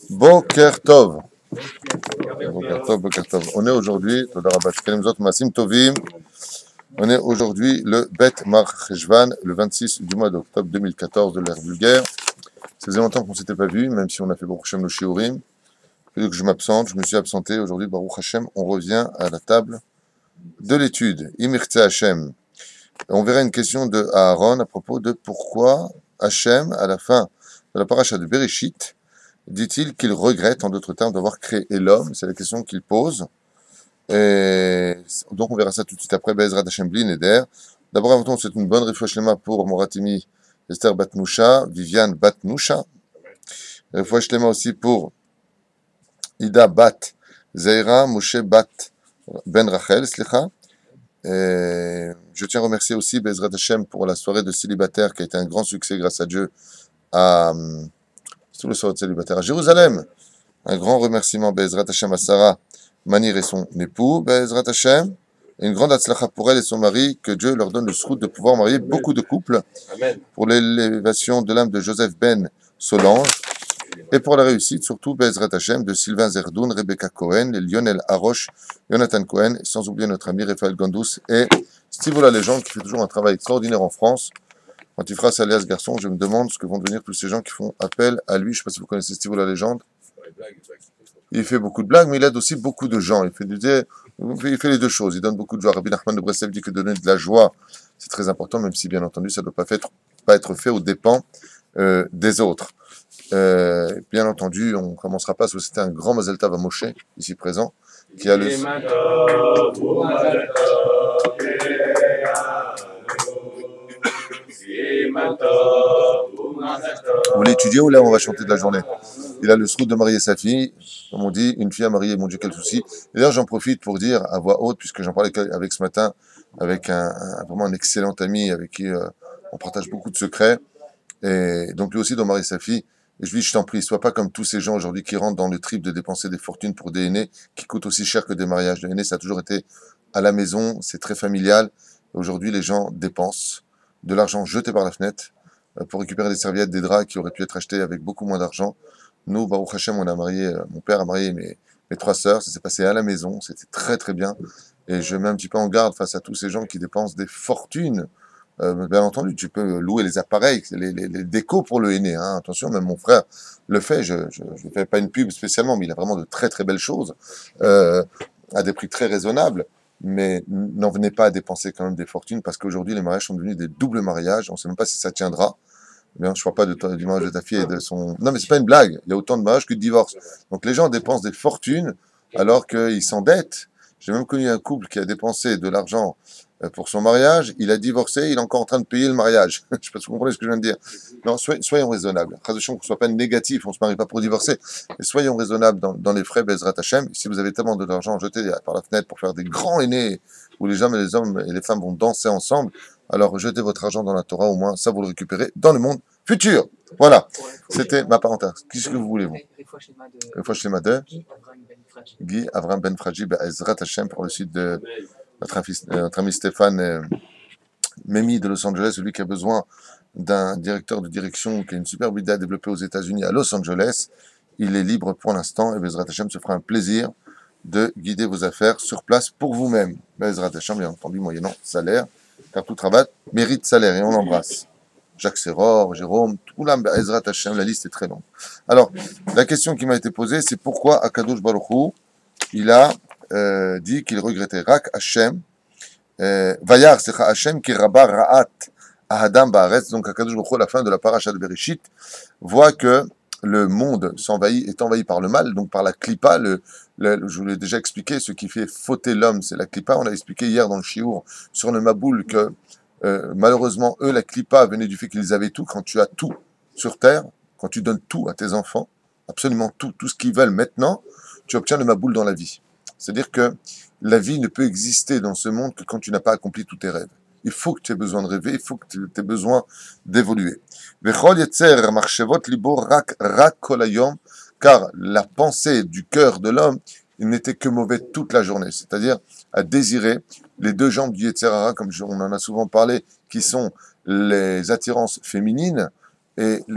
Boker Tov. Boker Tov, Boker Tov. On est aujourd'hui, on est aujourd'hui le Bet Mar Cheshvan, le 26 du mois d'octobre 2014 de l'ère vulgaire. Ça faisait longtemps qu'on ne s'était pas vu, même si on a fait Baruch Hashem le Shiurim. Et donc je m'absente, je me suis absenté. Aujourd'hui, Baruch Hashem, on revient à la table de l'étude. Imirtze Hashem. On verra une question de Aaron à propos de pourquoi Hashem, à la fin de la paracha de Bereshit, dit-il qu'il regrette, en d'autres termes, d'avoir créé l'homme. C'est la question qu'il pose. Et donc on verra ça tout de suite après. Be'ezrat Hashem bli neder. D'abord, avant tout, c'est une bonne refouach lema pour Moratimi, Esther Batnoucha, Viviane Batnoucha. Refouach lema aussi pour Ida Bat Zeira, Moshe Bat Ben Rachel, slicha. Et je tiens à remercier aussi Be'ezrat Hashem pour la soirée de célibataire qui a été un grand succès grâce à Dieu à tout le soir de célibataire à Jérusalem. Un grand remerciement Be'ezrat Hashem à Sarah Manir et son époux Be'ezrat Hashem. Et une grande atzlacha pour elle et son mari, que Dieu leur donne le srout de pouvoir marier beaucoup de couples. Amen. Pour l'élévation de l'âme de Joseph Ben Solange et pour la réussite surtout Be'ezrat Hashem de Sylvain Zerdoun, Rebecca Cohen, Lionel Haroche, Jonathan Cohen, sans oublier notre ami Raphaël Gondous et Steve la légende qui fait toujours un travail extraordinaire en France. Quand il fera sa alias garçon, je me demande ce que vont devenir tous ces gens qui font appel à lui. Je ne sais pas si vous connaissez Steve la légende. Il fait beaucoup de blagues, mais il aide aussi beaucoup de gens. Il fait les deux choses. Il donne beaucoup de joie. Rabbi Nachman de Breslev dit que donner de la joie, c'est très important, même si bien entendu, ça ne doit pas être fait aux dépens des autres. Bien entendu, on ne commencera pas à solliciter un grand Mazel Tov à Moshe, ici présent, qui a le... Vous voulez étudier ou là on va chanter de la journée? Il a le srout de marier sa fille, comme on dit, une fille à marier, mon Dieu, quel souci. Et d'ailleurs, j'en profite pour dire à voix haute, puisque j'en parlais avec ce matin, avec vraiment un excellent ami avec qui on partage beaucoup de secrets, et donc lui aussi doit marier sa fille. Et je lui dis, je t'en prie, sois pas comme tous ces gens aujourd'hui qui rentrent dans le trip de dépenser des fortunes pour des aînés qui coûtent aussi cher que des mariages. Les aînés, ça a toujours été à la maison, c'est très familial. Aujourd'hui, les gens dépensent de l'argent jeté par la fenêtre pour récupérer des serviettes, des draps qui auraient pu être achetés avec beaucoup moins d'argent. Nous, Baruch Hashem, on a marié, mon père a marié mes trois sœurs, ça s'est passé à la maison, c'était très très bien. Et je mets un petit peu en garde face à tous ces gens qui dépensent des fortunes. Bien entendu, tu peux louer les appareils, les décos pour le aîné. Hein. Attention, même mon frère le fait, je ne fais pas une pub spécialement, mais il a vraiment de très très belles choses, à des prix très raisonnables. Mais n'en venez pas à dépenser quand même des fortunes, parce qu'aujourd'hui, les mariages sont devenus des doubles mariages. On ne sait même pas si ça tiendra. Bien, je ne parle pas du mariage de ta fille et de son... Non, mais c'est pas une blague. Il y a autant de mariages que de divorces. Donc les gens dépensent des fortunes alors qu'ils s'endettent. J'ai même connu un couple qui a dépensé de l'argent pour son mariage. Il a divorcé, il est encore en train de payer le mariage. Je ne sais pas si vous comprenez ce que je viens de dire. Non, soyons raisonnables. Attention qu'on ne soit pas négatif, on ne se marie pas pour divorcer. Mais soyons raisonnables dans les frais Be'ezrat Hashem. Si vous avez tellement d'argent jeté par la fenêtre pour faire des grands aînés où les hommes et les femmes vont danser ensemble, alors jetez votre argent dans la Torah, au moins ça vous le récupérez dans le monde futur. Voilà, c'était ma parenthèse. Qu'est-ce que vous voulez, vous? Refouach lema de Guy Avram Ben Fraji, Be'ezrat Hashem, pour le site de notre ami Stéphane Memi de Los Angeles, celui qui a besoin d'un directeur de direction qui a une superbe idée à développer aux États-Unis, à Los Angeles. Il est libre pour l'instant et Be'ezrat Hashem se fera un plaisir de guider vos affaires sur place pour vous-même. Be'ezrat Hashem, bien entendu, moyennant salaire, car tout travail mérite salaire, et on l'embrasse. Jacques Serror, Jérôme, tout là, Be'ezrat Hashem, la liste est très longue. Alors, la question qui m'a été posée, c'est pourquoi Akadosh Baruch Hu, il a dit qu'il regrettait Rak Hashem, Vayar Secha Hashem, qui rabat Ra'at Ahadam Ba'aretz. Donc Akadosh Baruch Hu, à la fin de la paracha de Bereshit, voit que le monde est envahi par le mal, donc par la clipa. Je vous l'ai déjà expliqué, ce qui fait fauter l'homme, c'est la clipa. On a expliqué hier dans le shiur sur le Maboul que malheureusement, eux, la clipa venait du fait qu'ils avaient tout. Quand tu as tout sur terre, quand tu donnes tout à tes enfants, absolument tout ce qu'ils veulent maintenant, tu obtiens le Maboul dans la vie. C'est-à-dire que la vie ne peut exister dans ce monde que quand tu n'as pas accompli tous tes rêves. Il faut que tu aies besoin de rêver, il faut que tu aies besoin d'évoluer. Car la pensée du cœur de l'homme, il n'était que mauvais toute la journée. C'est-à-dire à désirer les deux jambes du Yetzer Hara, comme on en a souvent parlé, qui sont les attirances féminines,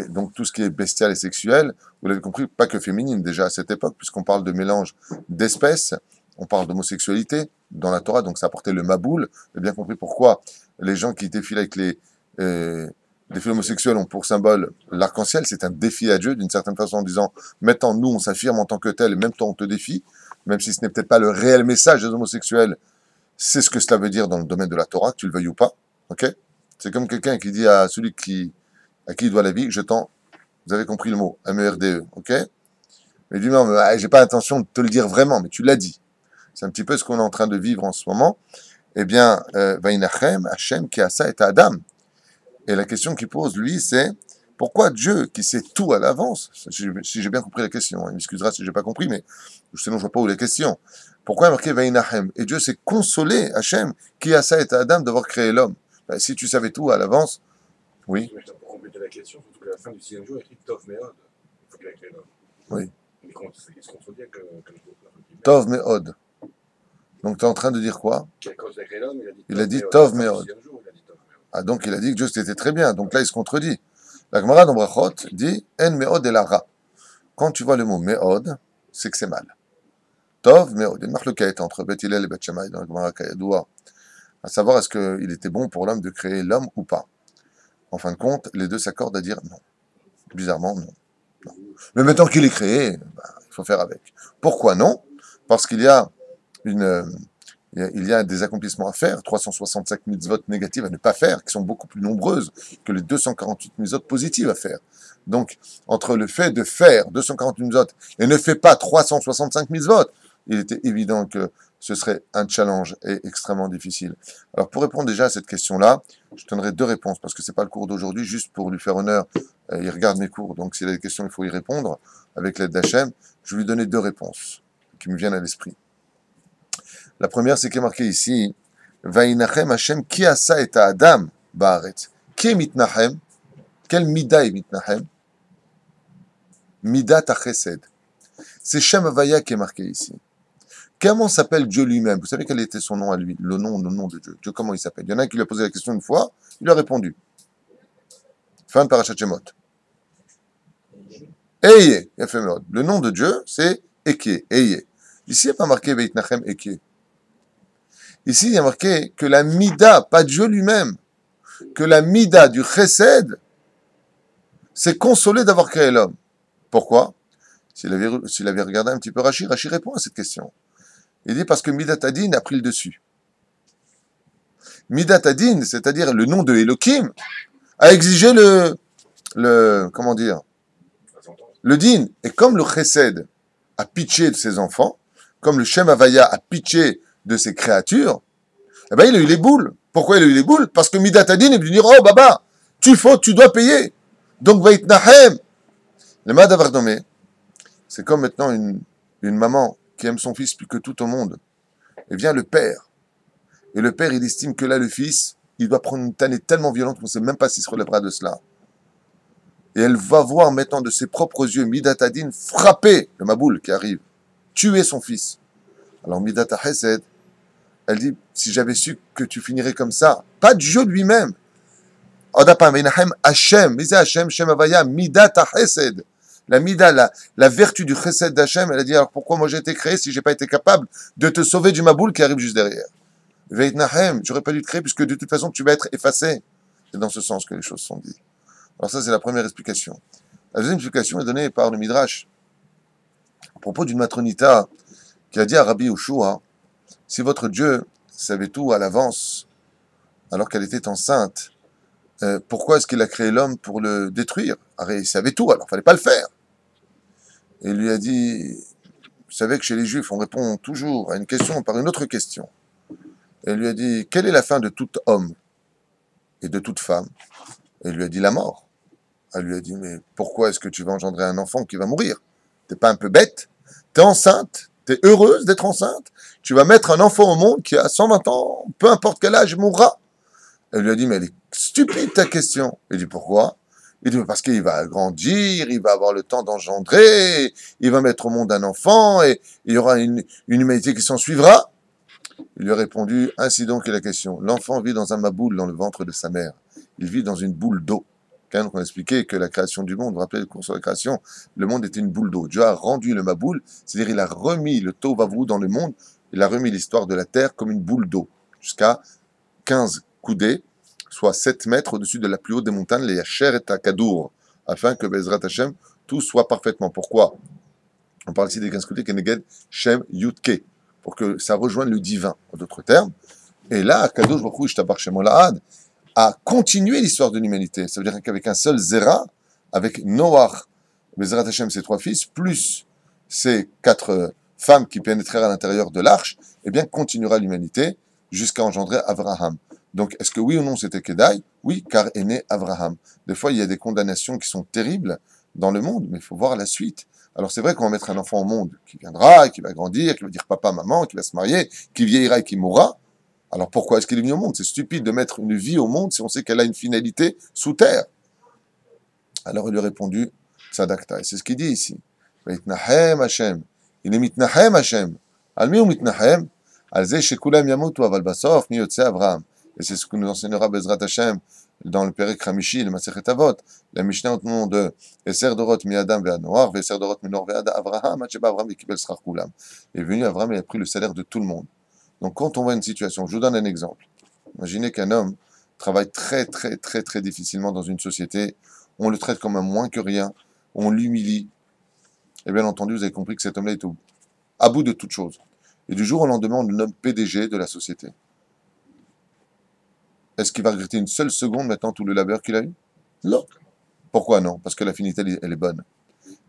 Donc tout ce qui est bestial et sexuel, vous l'avez compris, pas que féminine déjà à cette époque, puisqu'on parle de mélange d'espèces, on parle d'homosexualité dans la Torah, donc ça apportait le maboul. Vous avez bien compris pourquoi les gens qui défilent avec les filles homosexuels ont pour symbole l'arc-en-ciel. C'est un défi à Dieu d'une certaine façon en disant maintenant nous on s'affirme en tant que tel et même toi on te défie, même si ce n'est peut-être pas le réel message des homosexuels, c'est ce que cela veut dire dans le domaine de la Torah, que tu le veuilles ou pas. Ok? C'est comme quelqu'un qui dit à celui à qui il doit la vie, vous avez compris le mot, MERDE, ok? Il dit non, mais j'ai pas l'intention de te le dire vraiment, mais tu l'as dit. C'est un petit peu ce qu'on est en train de vivre en ce moment. Eh bien, Vainachem, Hachem, qui a ça est Adam. Et la question qu'il pose, lui, c'est pourquoi Dieu, qui sait tout à l'avance, si j'ai bien compris la question, il m'excusera si j'ai pas compris, mais sinon je vois pas où est la question. Pourquoi il a marqué Vainachem? Et Dieu s'est consolé, Hachem, qui a ça est Adam, d'avoir créé l'homme. Ben, si tu savais tout à l'avance, oui. Pour compléter la question, surtout qu'à la fin du sixième jour, il écrit Tov Meod. Il faut qu'il a créé l'homme. Oui. Il se contredit avec le Tov Meod. Donc tu es en train de dire quoi? Quand il a créé l'homme, il a dit Tov Meod. Ah, donc il a dit que Dieu c'était très bien. Donc là il se contredit. La Gemara dans Brachot dit En Meod el Ara. Quand tu vois le mot Meod, c'est que c'est mal. Tov Meod. Il y a une marque entre Beth Hillel et Beth Shammai dans la Gemara Kayadoua. À savoir est-ce qu'il était bon pour l'homme de créer l'homme ou pas. En fin de compte, les deux s'accordent à dire non. Bizarrement, non. Mais maintenant qu'il est créé, il faut faire avec. Pourquoi non? Parce qu'il y a il y a des accomplissements à faire, 365 mitzvot négatives à ne pas faire, qui sont beaucoup plus nombreuses que les 248 mitzvot positives à faire. Donc, entre le fait de faire 248 mitzvot et ne fait pas 365 mitzvot, il était évident que ce serait un challenge et extrêmement difficile. Alors, pour répondre déjà à cette question-là, je donnerai deux réponses, parce que c'est pas le cours d'aujourd'hui, juste pour lui faire honneur. Il regarde mes cours, donc s'il a des questions, il faut y répondre avec l'aide d'Hachem. Je vais lui donner deux réponses qui me viennent à l'esprit. La première, c'est qu'il est marqué ici, Vainachem Hashem, qui a ça et à Adam, Baaretz. Qui est mitnachem? Quel mida est mitnachem? Midat Chesed. C'est Shem Havaya qui est marqué ici. Comment s'appelle Dieu lui-même? Vous savez quel était son nom à lui? Le nom de Dieu. Dieu, comment il s'appelle? Il y en a un qui lui a posé la question une fois, il lui a répondu. Fin de Parashat Shemot. Eye, Yafemod. Le nom de Dieu, c'est Eke, Eye. Ici, il n'y a pas marqué Veitnachem Eke. Ici, il y a marqué que la Mida, pas Dieu lui-même, que la Mida du Chesed s'est consolée d'avoir créé l'homme. Pourquoi? S'il avait regardé un petit peu Rashi répond à cette question. Il dit parce que Midat Adin a pris le dessus. Midat Adin, c'est-à-dire le nom de Elohim, a exigé comment dire, le din. Et comme le Chesed a pitché de ses enfants, comme le Shem Havaya a pitché de ses créatures, eh ben il a eu les boules. Pourquoi il a eu les boules? Parce que Midat Adin est venu dire, oh Baba, tu dois payer. Donc Vaitnahem, le Madavardomé, c'est comme maintenant une maman qui aime son fils plus que tout au monde. Et vient le père. Et le père, il estime que là, le fils, il doit prendre une tannée tellement violente qu'on ne sait même pas s'il se relèvera de cela. Et elle va voir maintenant de ses propres yeux Midat Adin frapper le Maboul qui arrive, tuer son fils. Alors Midat Chesed, elle dit, si j'avais su que tu finirais comme ça, pas Dieu lui-même. Odapam, Veinahem Hashem, Misa Hashem, Shem Havaya, Midat Chesed. La Mida, la vertu du Chesed d'Hachem, elle a dit, alors pourquoi moi j'ai été créé si j'ai pas été capable de te sauver du Maboul qui arrive juste derrière? Veitnahem, j'aurais pas dû te créer puisque de toute façon tu vas être effacé. C'est dans ce sens que les choses sont dites. Alors ça, c'est la première explication. La deuxième explication est donnée par le Midrash à propos d'une matronita qui a dit à Rabbi Yoshua, si votre Dieu savait tout à l'avance, alors qu'elle était enceinte, pourquoi est-ce qu'il a créé l'homme pour le détruire? Il savait tout, alors il ne fallait pas le faire. Et il lui a dit, vous savez que chez les Juifs, on répond toujours à une question par une autre question. Et il lui a dit, quelle est la fin de tout homme et de toute femme? Et il lui a dit, la mort. Elle lui a dit, mais pourquoi est-ce que tu vas engendrer un enfant qui va mourir? T'es pas un peu bête? T'es enceinte? T'es heureuse d'être enceinte? Tu vas mettre un enfant au monde qui a 120 ans, peu importe quel âge, mourra. Elle lui a dit, mais elle est stupide ta question. Il dit, pourquoi? Il dit, parce qu'il va grandir, il va avoir le temps d'engendrer, il va mettre au monde un enfant, et il y aura une humanité qui s'en suivra. Il lui a répondu, ainsi donc est la question. L'enfant vit dans un maboule dans le ventre de sa mère. Il vit dans une boule d'eau. Quand on a expliqué que la création du monde, vous vous rappelez le cours sur la création, le monde était une boule d'eau. Dieu a rendu le Maboul, c'est-à-dire il a remis le Tohu dans le monde, il a remis l'histoire de la terre comme une boule d'eau, jusqu'à 15 coudées, soit 7 mètres au-dessus de la plus haute des montagnes, les Yacher et Akadour, afin que Bezrat Hashem, tout soit parfaitement. Pourquoi? On parle ici des 15 coudées, Keneged, Shem, Yudke, pour que ça rejoigne le divin, en d'autres termes. Et là, Kadosh Baruch Hu, Ishtabach Shem Olahad, a continué l'histoire de l'humanité. Ça veut dire qu'avec un seul Zera, avec Noach, Bezrat Hashem, ses 3 fils, plus ces 4 femmes qui pénétrèrent à l'intérieur de l'arche, eh bien, continuera l'humanité jusqu'à engendrer Abraham. Donc, est-ce que oui ou non c'était Kedai? Oui, car est né Abraham. Des fois, il y a des condamnations qui sont terribles dans le monde, mais il faut voir la suite. Alors, c'est vrai qu'on va mettre un enfant au monde qui viendra, qui va grandir, qui va dire papa, maman, qui va se marier, qui vieillira et qui mourra. Alors, pourquoi est-ce qu'il est venu au monde? C'est stupide de mettre une vie au monde si on sait qu'elle a une finalité sous terre. Alors, il lui a répondu, Tzadakta. Et c'est ce qu'il dit ici. Veitnahem Hashem. Il est mitnahem Hashem. Al mi ou mitnahem? Al ze shekulam yamutu aval basof mi yotze Abraham. Et c'est ce que nous enseignera Bezrat Hashem dans le Perek Ramishi, le Masechet Avot, la Mishnah au nom de Eser Dorot mi Adam ve'ad Noach, ve'Eser Dorot mi Noach ve'ad Abraham, Hacheba Abraham ve'kibel schar kulam. Est venu Abraham et a pris le salaire de tout le monde. Donc quand on voit une situation, je vous donne un exemple. Imaginez qu'un homme travaille très difficilement dans une société, on le traite comme un moins que rien, on l'humilie. Et bien entendu, vous avez compris que cet homme-là est à bout de toute chose. Et du jour au lendemain, on le nomme PDG de la société. Est-ce qu'il va regretter une seule seconde maintenant tout le labeur qu'il a eu? Non. Pourquoi non? Parce que la finalité, elle est bonne.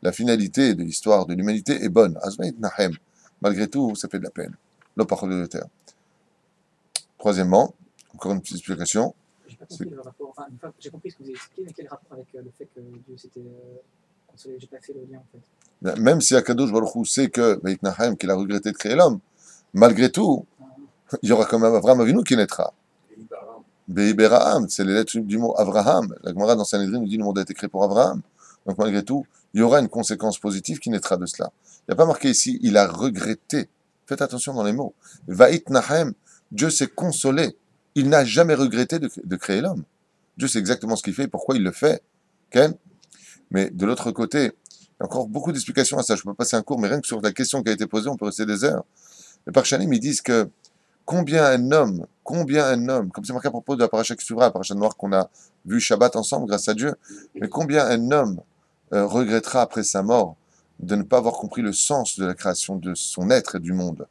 La finalité de l'histoire de l'humanité est bonne. Azmaït Nahem. Malgré tout, ça fait de la peine. Le parole de terre. Troisièmement, encore une petite explication. J'ai pas compris le rapport. Enfin, une fois que j'ai compris ce que vous avez expliqué, mais quel rapport avec le fait que Dieu s'était consolé? J'ai pas fait le lien en fait. Même si Akadosh Baruch Hu sait que Beit Nahem, qu'il a regretté de créer l'homme, malgré tout, il y aura quand même Avraham Avinu qui naîtra. Be'iberaam, c'est les lettres du mot Avraham. La Gemara dans Sanhedrin nous dit que le monde a été créé pour Avraham. Donc malgré tout, il y aura une conséquence positive qui naîtra de cela. Il n'y a pas marqué ici, il a regretté. Faites attention dans les mots. Va'it Nahem, Dieu s'est consolé. Il n'a jamais regretté de créer l'homme. Dieu sait exactement ce qu'il fait et pourquoi il le fait. Ken? Mais de l'autre côté, il y a encore beaucoup d'explications à ça. Je peux passer un cours, mais rien que sur la question qui a été posée, on peut rester des heures. Les Parchanim, ils disent que combien un homme, comme c'est marqué à propos de la paracha qui suivra, la paracha noire qu'on a vu Shabbat ensemble, grâce à Dieu, mais combien un homme regrettera après sa mort de ne pas avoir compris le sens de la création de son être et du monde,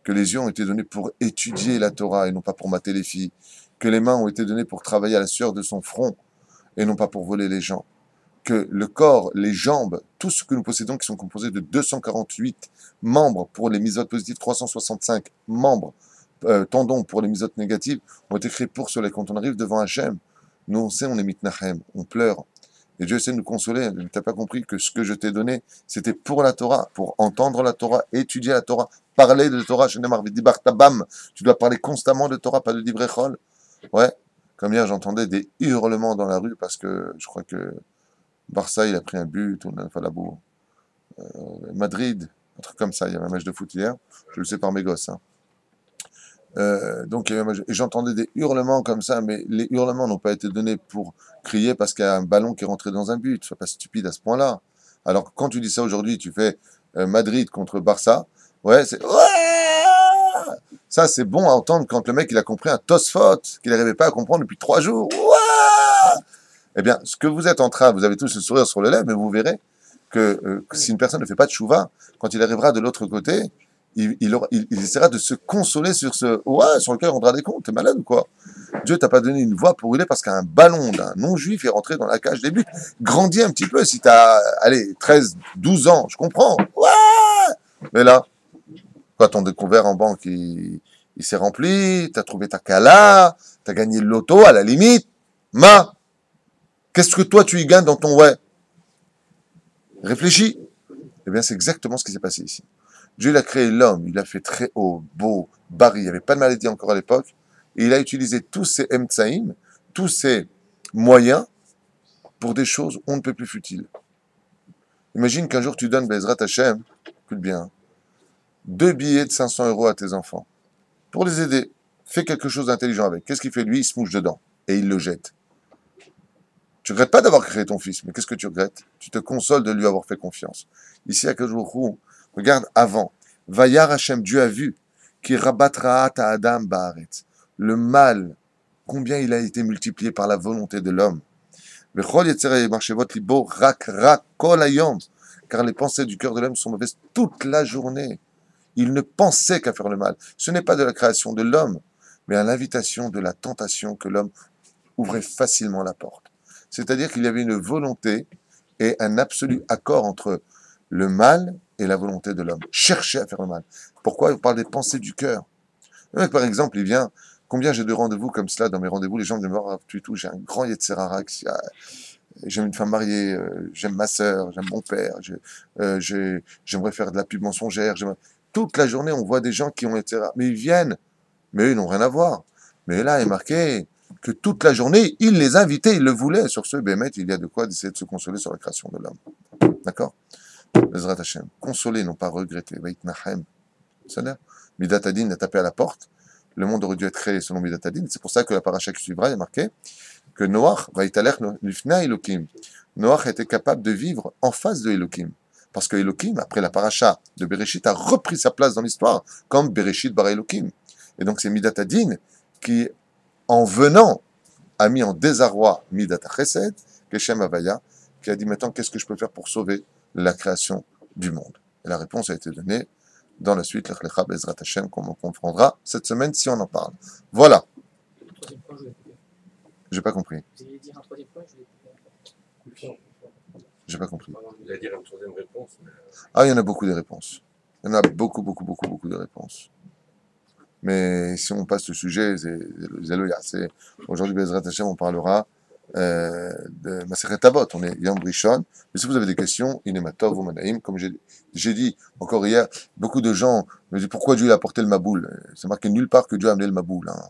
que les yeux ont été donnés pour étudier la Torah et non pas pour mater les filles, que les mains ont été données pour travailler à la sueur de son front et non pas pour voler les gens, que le corps, les jambes, tout ce que nous possédons qui sont composés de 248 membres pour les misotes positives, 365 membres tendons pour les misotes négatives ont été créés pour cela. Quand on arrive devant Hachem, nous on sait, on est mitnachem, on pleure. Et Dieu essaie de nous consoler. Tu n'as pas compris que ce que je t'ai donné, c'était pour la Torah, pour entendre la Torah, étudier la Torah, parler de la Torah. Tu dois parler constamment de Torah, pas de Dibrechol. Ouais. Comme hier, j'entendais des hurlements dans la rue parce que je crois que Barça, il a pris un but, ou Falabo, Madrid, un truc comme ça. Il y avait un match de foot hier. Je le sais par mes gosses. Hein. Donc, et j'entendais des hurlements comme ça, mais les hurlements n'ont pas été donnés pour crier parce qu'il y a un ballon qui est rentré dans un but. Sois pas stupide à ce point-là. Alors, quand tu dis ça aujourd'hui, tu fais Madrid contre Barça. Ouais, c'est ça, c'est bon à entendre quand le mec il a compris un Tosfot qu'il n'arrivait pas à comprendre depuis 3 jours. Ouais. Eh bien, ce que vous êtes en train, vous avez tous le sourire sur le lèvre, mais vous verrez que si une personne ne fait pas de chouva, quand il arrivera de l'autre côté, il essaiera de se consoler sur sur lequel on rendra des comptes. T'es malade ou quoi? Dieu t'a pas donné une voix pour hurler parce qu'un ballon d'un non-juif est rentré dans la cage des buts. Grandis un petit peu si t'as, 13, 12 ans, je comprends. Ouais! Mais là, quand ton découvert en banque, il s'est rempli, t'as trouvé ta cala, t'as gagné le loto, à la limite, qu'est-ce que toi tu y gagnes dans ton ouais? Réfléchis. Eh bien, c'est exactement ce qui s'est passé ici. Dieu il a créé l'homme, il l'a fait très haut, beau, barré, il n'y avait pas de maladie encore à l'époque, et il a utilisé tous ces emtsaïm, tous ces moyens, pour des choses on ne peut plus futiles. Imagine qu'un jour tu donnes Bezrat Hashem, écoute bien, 2 billets de 500 € à tes enfants, pour les aider, fais quelque chose d'intelligent avec. Qu'est-ce qu'il fait lui? Il se mouche dedans, et il le jette. Tu regrettes pas d'avoir créé ton fils, mais qu'est-ce que tu regrettes? Tu te consoles de lui avoir fait confiance. Ici, à Kajoukou, regarde avant. Vayar Hashem, Dieu a vu, qui rabattra à Adam Baaretz. Le mal, combien il a été multiplié par la volonté de l'homme. Vechol Yetzirah Marchevot Libo Rak Kol Hayom. Car les pensées du cœur de l'homme sont mauvaises toute la journée. Il ne pensait qu'à faire le mal. Ce n'est pas de la création de l'homme, mais à l'invitation de la tentation que l'homme ouvrait facilement la porte. C'est-à-dire qu'il y avait une volonté et un absolu accord entre le mal et la volonté de l'homme. Chercher à faire le mal. Pourquoi on parle des pensées du cœur? Le mec, par exemple, il vient, combien j'ai de rendez-vous comme cela dans mes rendez-vous, les gens me disent, oh, tu tout, j'ai un grand Yetzirah, j'aime une femme mariée, j'aime ma sœur, j'aime mon père, j'aimerais faire de la pub mensongère. Toute la journée, on voit des gens qui ont Yetzirah, mais ils viennent, mais eux, ils n'ont rien à voir. Mais là, il est marqué que toute la journée, il les invitait, il le voulait. Sur ce, Bémet, il y a de quoi d'essayer de se consoler sur la création de l'homme. D'accord? Bezrat Hashem. Consoler, non pas regretter. Vaitnahem. C'est-à-dire, Midat Adin a tapé à la porte. Le monde aurait dû être créé selon Midat Adin. C'est pour ça que la paracha qui suivra, il est marqué que Noach va être alerte l'ifna Elohim. Noach était capable de vivre en face de Elohim. Parce que Elohim, après la paracha de Bereshit, a repris sa place dans l'histoire, comme Bereshit bara Elohim. Et donc c'est Midat Adin qui, en venant, a mis en désarroi Midat Chesed, Keshem Havaya, qui a dit maintenant qu'est-ce que je peux faire pour sauver la création du monde. Et la réponse a été donnée dans la suite, Lech Lecha Bezrat Hashem, qu'on comprendra cette semaine si on en parle. Voilà. Le troisième point, je l'ai coupé. J'ai pas compris. Vous alliez dire un troisième point, je l'ai coupé. J'ai pas compris. Il a dit une troisième réponse. Mais... Ah, il y en a beaucoup de réponses. Il y en a beaucoup de réponses. Mais si on passe le sujet, c'est aujourd'hui, Bezrat Hashem, on parlera de Masechet Avot. On est Yom Rishon. Mais si vous avez des questions, Inematov ou Manaïm, comme j'ai dit encore hier, beaucoup de gens me disent pourquoi Dieu a apporté le Maboul. C'est marqué nulle part que Dieu a amené le Maboul. Hein.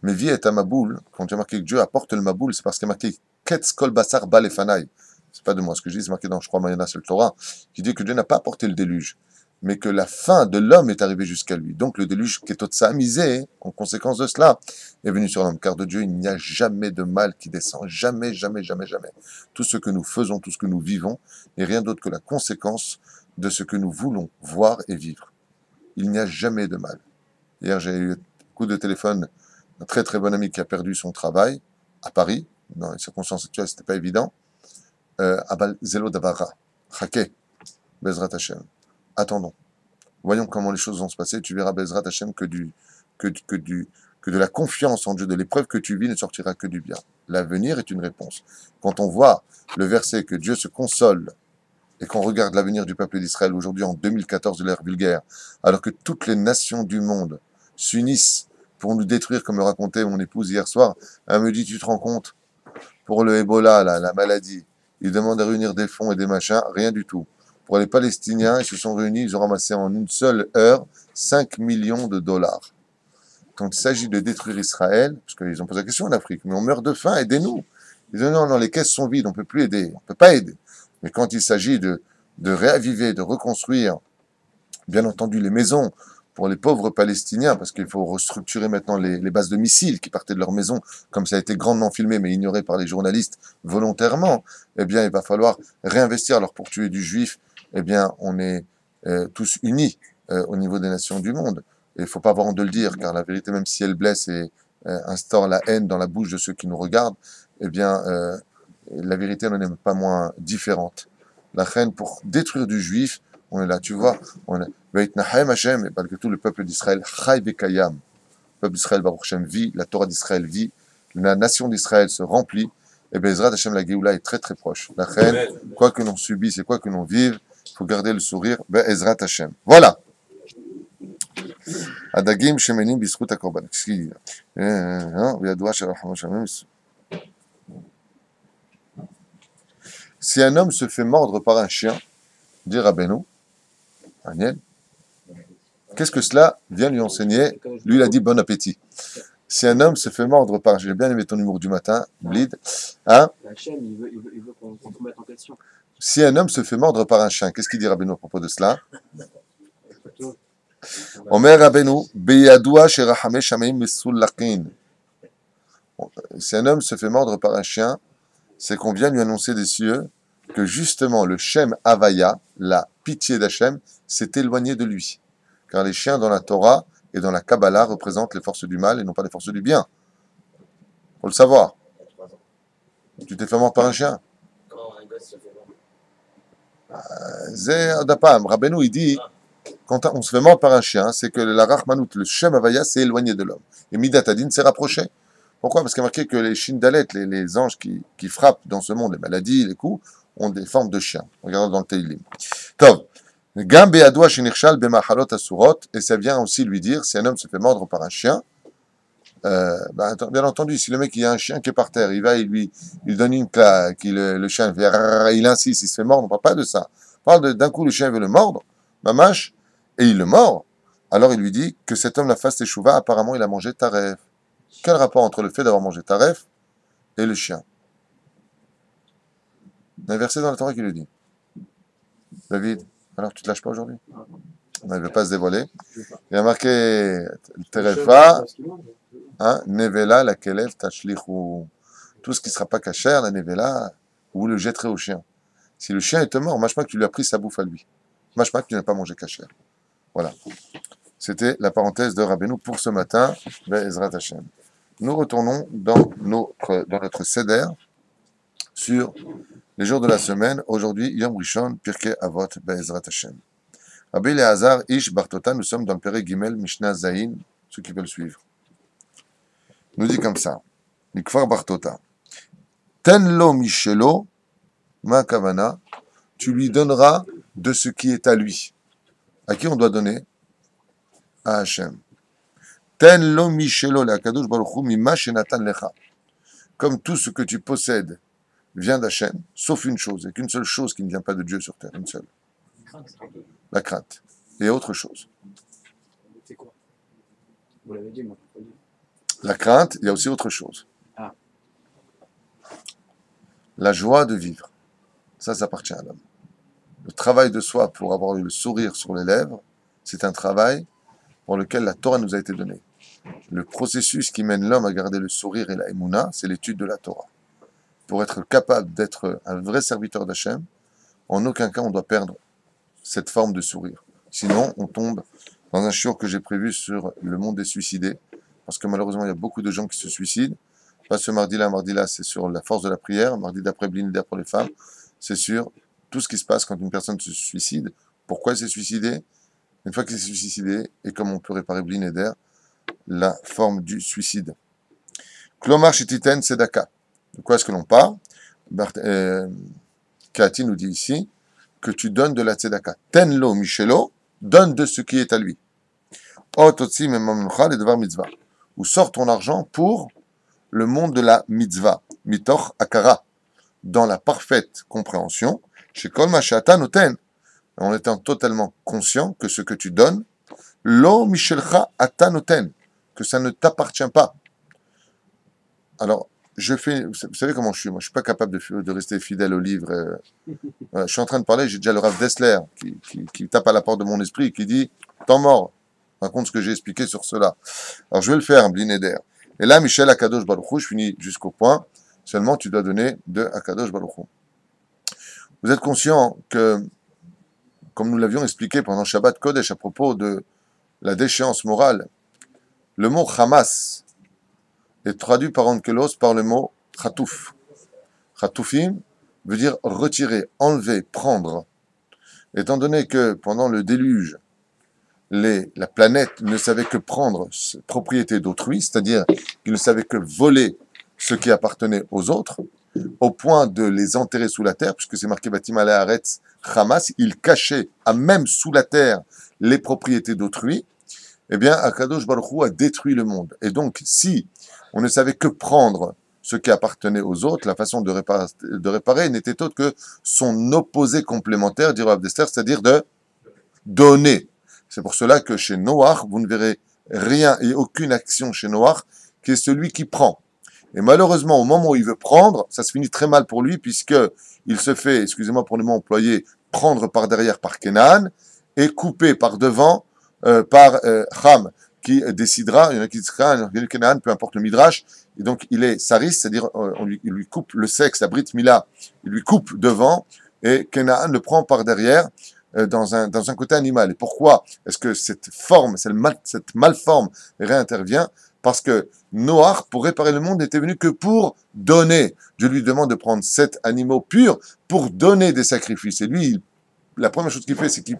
Mais vie est un Maboul. Quand tu as marqué que Dieu apporte le Maboul, c'est parce qu'il y a marqué Ketz Kol Basar Bal Efanai. C'est pas de moi ce que je dis, c'est marqué dans, je crois, Mayana Sel Torah, qui dit que Dieu n'a pas apporté le déluge, mais que la fin de l'homme est arrivée jusqu'à lui. Donc le déluge qui est Otsamisé, en conséquence de cela, est venu sur l'homme. Car de Dieu, il n'y a jamais de mal qui descend. Jamais. Tout ce que nous faisons, tout ce que nous vivons, n'est rien d'autre que la conséquence de ce que nous voulons voir et vivre. Il n'y a jamais de mal. Hier, j'ai eu un coup de téléphone d'un très bon ami qui a perdu son travail à Paris. Dans les circonstances actuelles, c'était pas évident. Abal Zelo Davara, Chake, Bezrat Hashem. Attendons. Voyons comment les choses vont se passer. Tu verras, Bezrat Hashem, que de la confiance en Dieu, de l'épreuve que tu vis, ne sortira que du bien. L'avenir est une réponse. Quand on voit le verset que Dieu se console et qu'on regarde l'avenir du peuple d'Israël aujourd'hui en 2014 de l'ère vulgaire, alors que toutes les nations du monde s'unissent pour nous détruire, comme me racontait mon épouse hier soir, elle me dit, tu te rends compte, pour le Ebola, la maladie, ils demandent à réunir des fonds et des machins, rien du tout. Pour les Palestiniens, ils se sont réunis, ils ont ramassé en une seule heure 5 millions de dollars. Quand il s'agit de détruire Israël, parce qu'ils ont posé la question en Afrique, mais on meurt de faim, aidez-nous. Ils disent non, les caisses sont vides, on ne peut plus aider, on ne peut pas aider. Mais quand il s'agit de réaviver, de reconstruire, bien entendu, les maisons pour les pauvres Palestiniens, parce qu'il faut restructurer maintenant les bases de missiles qui partaient de leur maison, comme ça a été grandement filmé, mais ignoré par les journalistes volontairement, eh bien, il va falloir réinvestir. Alors, pour tuer du juif, eh bien, on est tous unis au niveau des nations du monde. Et il ne faut pas avoir honte de le dire, car la vérité, même si elle blesse et instaure la haine dans la bouche de ceux qui nous regardent, eh bien, la vérité n'en est pas moins différente. La haine pour détruire du juif, on est là, tu vois, on est Veitnahem Hashem, et malgré tout le peuple d'Israël, Chai Bekayam, le peuple d'Israël, Baruch Hashem, vit, la Torah d'Israël vit, la nation d'Israël se remplit, et Bezrat Hashem, la Géoula est très très proche. La haine, quoi que l'on subisse et quoi que l'on vive, il faut garder le sourire, Bezrat Hashem. Voilà. Adagim Shemenim Bisrut HaKorban. Qu'est-ce qu'il dit? Si un homme se fait mordre par un chien, dit Rabbeinu, Daniel, qu'est-ce que cela vient lui enseigner? Lui, il a dit bon appétit. Si un homme se fait mordre par un chien, j'ai bien aimé ton humour du matin, Blid, hein? Hachem, il veut qu'on se mette en question. Si un homme se fait mordre par un chien, qu'est-ce qu'il dit Rabbeinu à propos de cela? Omer Rabbeinu, Beyadoua Sherachame Shameim Mesullaqin. Si un homme se fait mordre par un chien, c'est qu'on vient lui annoncer des cieux que justement le Shem Havaya, la pitié d'Hachem, s'est éloigné de lui. Car les chiens dans la Torah et dans la Kabbalah représentent les forces du mal et non pas les forces du bien. Faut le savoir. Il y a 3 ans. Tu t'es fait mordre par un chien. Quand un gosse se fait mordre. Zé Adapam, Rabbeinu, il dit, quand on se fait mordre par un chien, c'est que la Rachmanout, le Shem Havaya, s'est éloigné de l'homme. Et Midat Adin s'est rapproché. Pourquoi? Parce qu'il y a marqué que les Shindalet, les anges qui frappent dans ce monde, les maladies, les coups, ont des formes de chiens. Regardons dans le Teilim. Tov. Gam be'adoua shenirshal b'machalot asurot, et ça vient aussi lui dire, si un homme se fait mordre par un chien, bien entendu, si le mec il a un chien qui est par terre, il va, il donne une claque, le chien fait, il insiste, il se fait mordre, on ne parle pas de ça. On parle d'un coup, le chien veut le mordre, mamache, et il le mord. Alors il lui dit que cet homme la fasse teshuva, apparemment il a mangé taref. Quel rapport entre le fait d'avoir mangé taref et le chien? Il y a un verset dans la Torah qui le dit. David, alors tu te lâches pas aujourd'hui? Il ne veut pas se dévoiler. Il y a marqué Terefa, hein, Nevela, la Kelev, Tachlichou. Tout ce qui ne sera pas cachère, la Nevela, vous le jetterez au chien. Si le chien est mort, machma que tu lui as pris sa bouffe à lui. Machma que tu n'as pas mangé cachère. Voilà. C'était la parenthèse de Rabbeinu pour ce matin, Be'ezrat Hashem. Nous retournons dans notre seder sur les jours de la semaine. Aujourd'hui, Yom Rishon, Pirkei Avot, Be'ezrat Hashem. Rabbi Eliezer, Ish Bartota, nous sommes dans le Perek Gimel, Mishnah Zayin, ceux qui veulent suivre. Nous dit comme ça, Nikfar Bartota, Tenlo Michelo, Ma Kavana, tu lui donneras de ce qui est à lui. À qui on doit donner? À Hachem. Tenlo Michelo, la Kadosh Baruch Hu, Mima Shenatan Lecha. Comme tout ce que tu possèdes vient d'Hachem, sauf une chose, et qu'une seule chose qui ne vient pas de Dieu sur terre, une seule. La crainte. Et autre chose. C'est quoi? Vous l'avez dit, moi, je peux pas dire. La crainte, il y a aussi autre chose. Ah. La joie de vivre. Ça appartient à l'homme. Le travail de soi pour avoir le sourire sur les lèvres, c'est un travail pour lequel la Torah nous a été donnée. Le processus qui mène l'homme à garder le sourire et la émouna, c'est l'étude de la Torah. Pour être capable d'être un vrai serviteur d'Hachem, en aucun cas on doit perdre cette forme de sourire. Sinon, on tombe dans un shiur que j'ai prévu sur le monde des suicidés, parce que malheureusement, il y a beaucoup de gens qui se suicident. Pas ce mardi-là, c'est sur la force de la prière. Mardi d'après, Blinder pour les femmes, c'est sur tout ce qui se passe quand une personne se suicide. Pourquoi elle s'est suicidée? Une fois qu'elle s'est suicidée, et comment on peut réparer Blinder, la forme du suicide. Klomar Shititen Sedaka. De quoi est-ce que l'on parle? Kati nous dit ici que tu donnes de la tzedaka. Tenlo Michelo, donne de ce qui est à lui. Ototsi memamnucha le devar mitzvah. Ou sors ton argent pour le monde de la mitzvah. Mitoch akara. Dans la parfaite compréhension, chez Kol Mashata Noten, en étant totalement conscient que ce que tu donnes, lo Michelcha Ata Noten, que ça ne t'appartient pas. Alors, vous savez comment je suis, moi je suis pas capable de rester fidèle au livre. Je suis en train de parler, j'ai déjà le Rav Dessler qui tape à la porte de mon esprit et qui dit « Temps mort ». Raconte ce que j'ai expliqué sur cela. Alors je vais le faire, Blinéder. Et là, Michel Akadosh Baruch Hu, je finis jusqu'au point, seulement tu dois donner de Akadosh Baruch Hu. Vous êtes conscient que, comme nous l'avions expliqué pendant Shabbat Kodesh à propos de la déchéance morale, le mot Hamas est traduit par Onkelos par le mot Khatouf. Khatoufim veut dire retirer, enlever, prendre. Étant donné que pendant le déluge, la planète ne savait que prendre propriété d'autrui, c'est-à-dire qu'il ne savait que voler ce qui appartenait aux autres, au point de les enterrer sous la terre, puisque c'est marqué Batim ala Haaretz Hamas, il cachait à même sous la terre les propriétés d'autrui, eh bien, Akadosh Baruch Hu a détruit le monde. Et donc, si on ne savait que prendre ce qui appartenait aux autres, la façon de réparer n'était autre que son opposé complémentaire, dit Rav Dessler, c'est-à-dire de donner. C'est pour cela que chez Noach, vous ne verrez rien et aucune action chez Noach qui est celui qui prend. Et malheureusement, au moment où il veut prendre, ça se finit très mal pour lui puisque il se fait, excusez-moi pour le mot employé, prendre par derrière par Kenan et couper par devant par Ham. qui décidera, il y en a qui décidera, Canaan, peu importe le midrash, et donc il est saris, c'est-à-dire il lui coupe le sexe, la brit mila, il lui coupe devant, et Canaan le prend par derrière, dans un côté animal. Et pourquoi est-ce que cette malforme réintervient? Parce que Noach, pour réparer le monde, n'était venu que pour donner. Dieu lui demande de prendre 7 animaux purs pour donner des sacrifices. Et lui, la première chose qu'il fait, c'est qu'il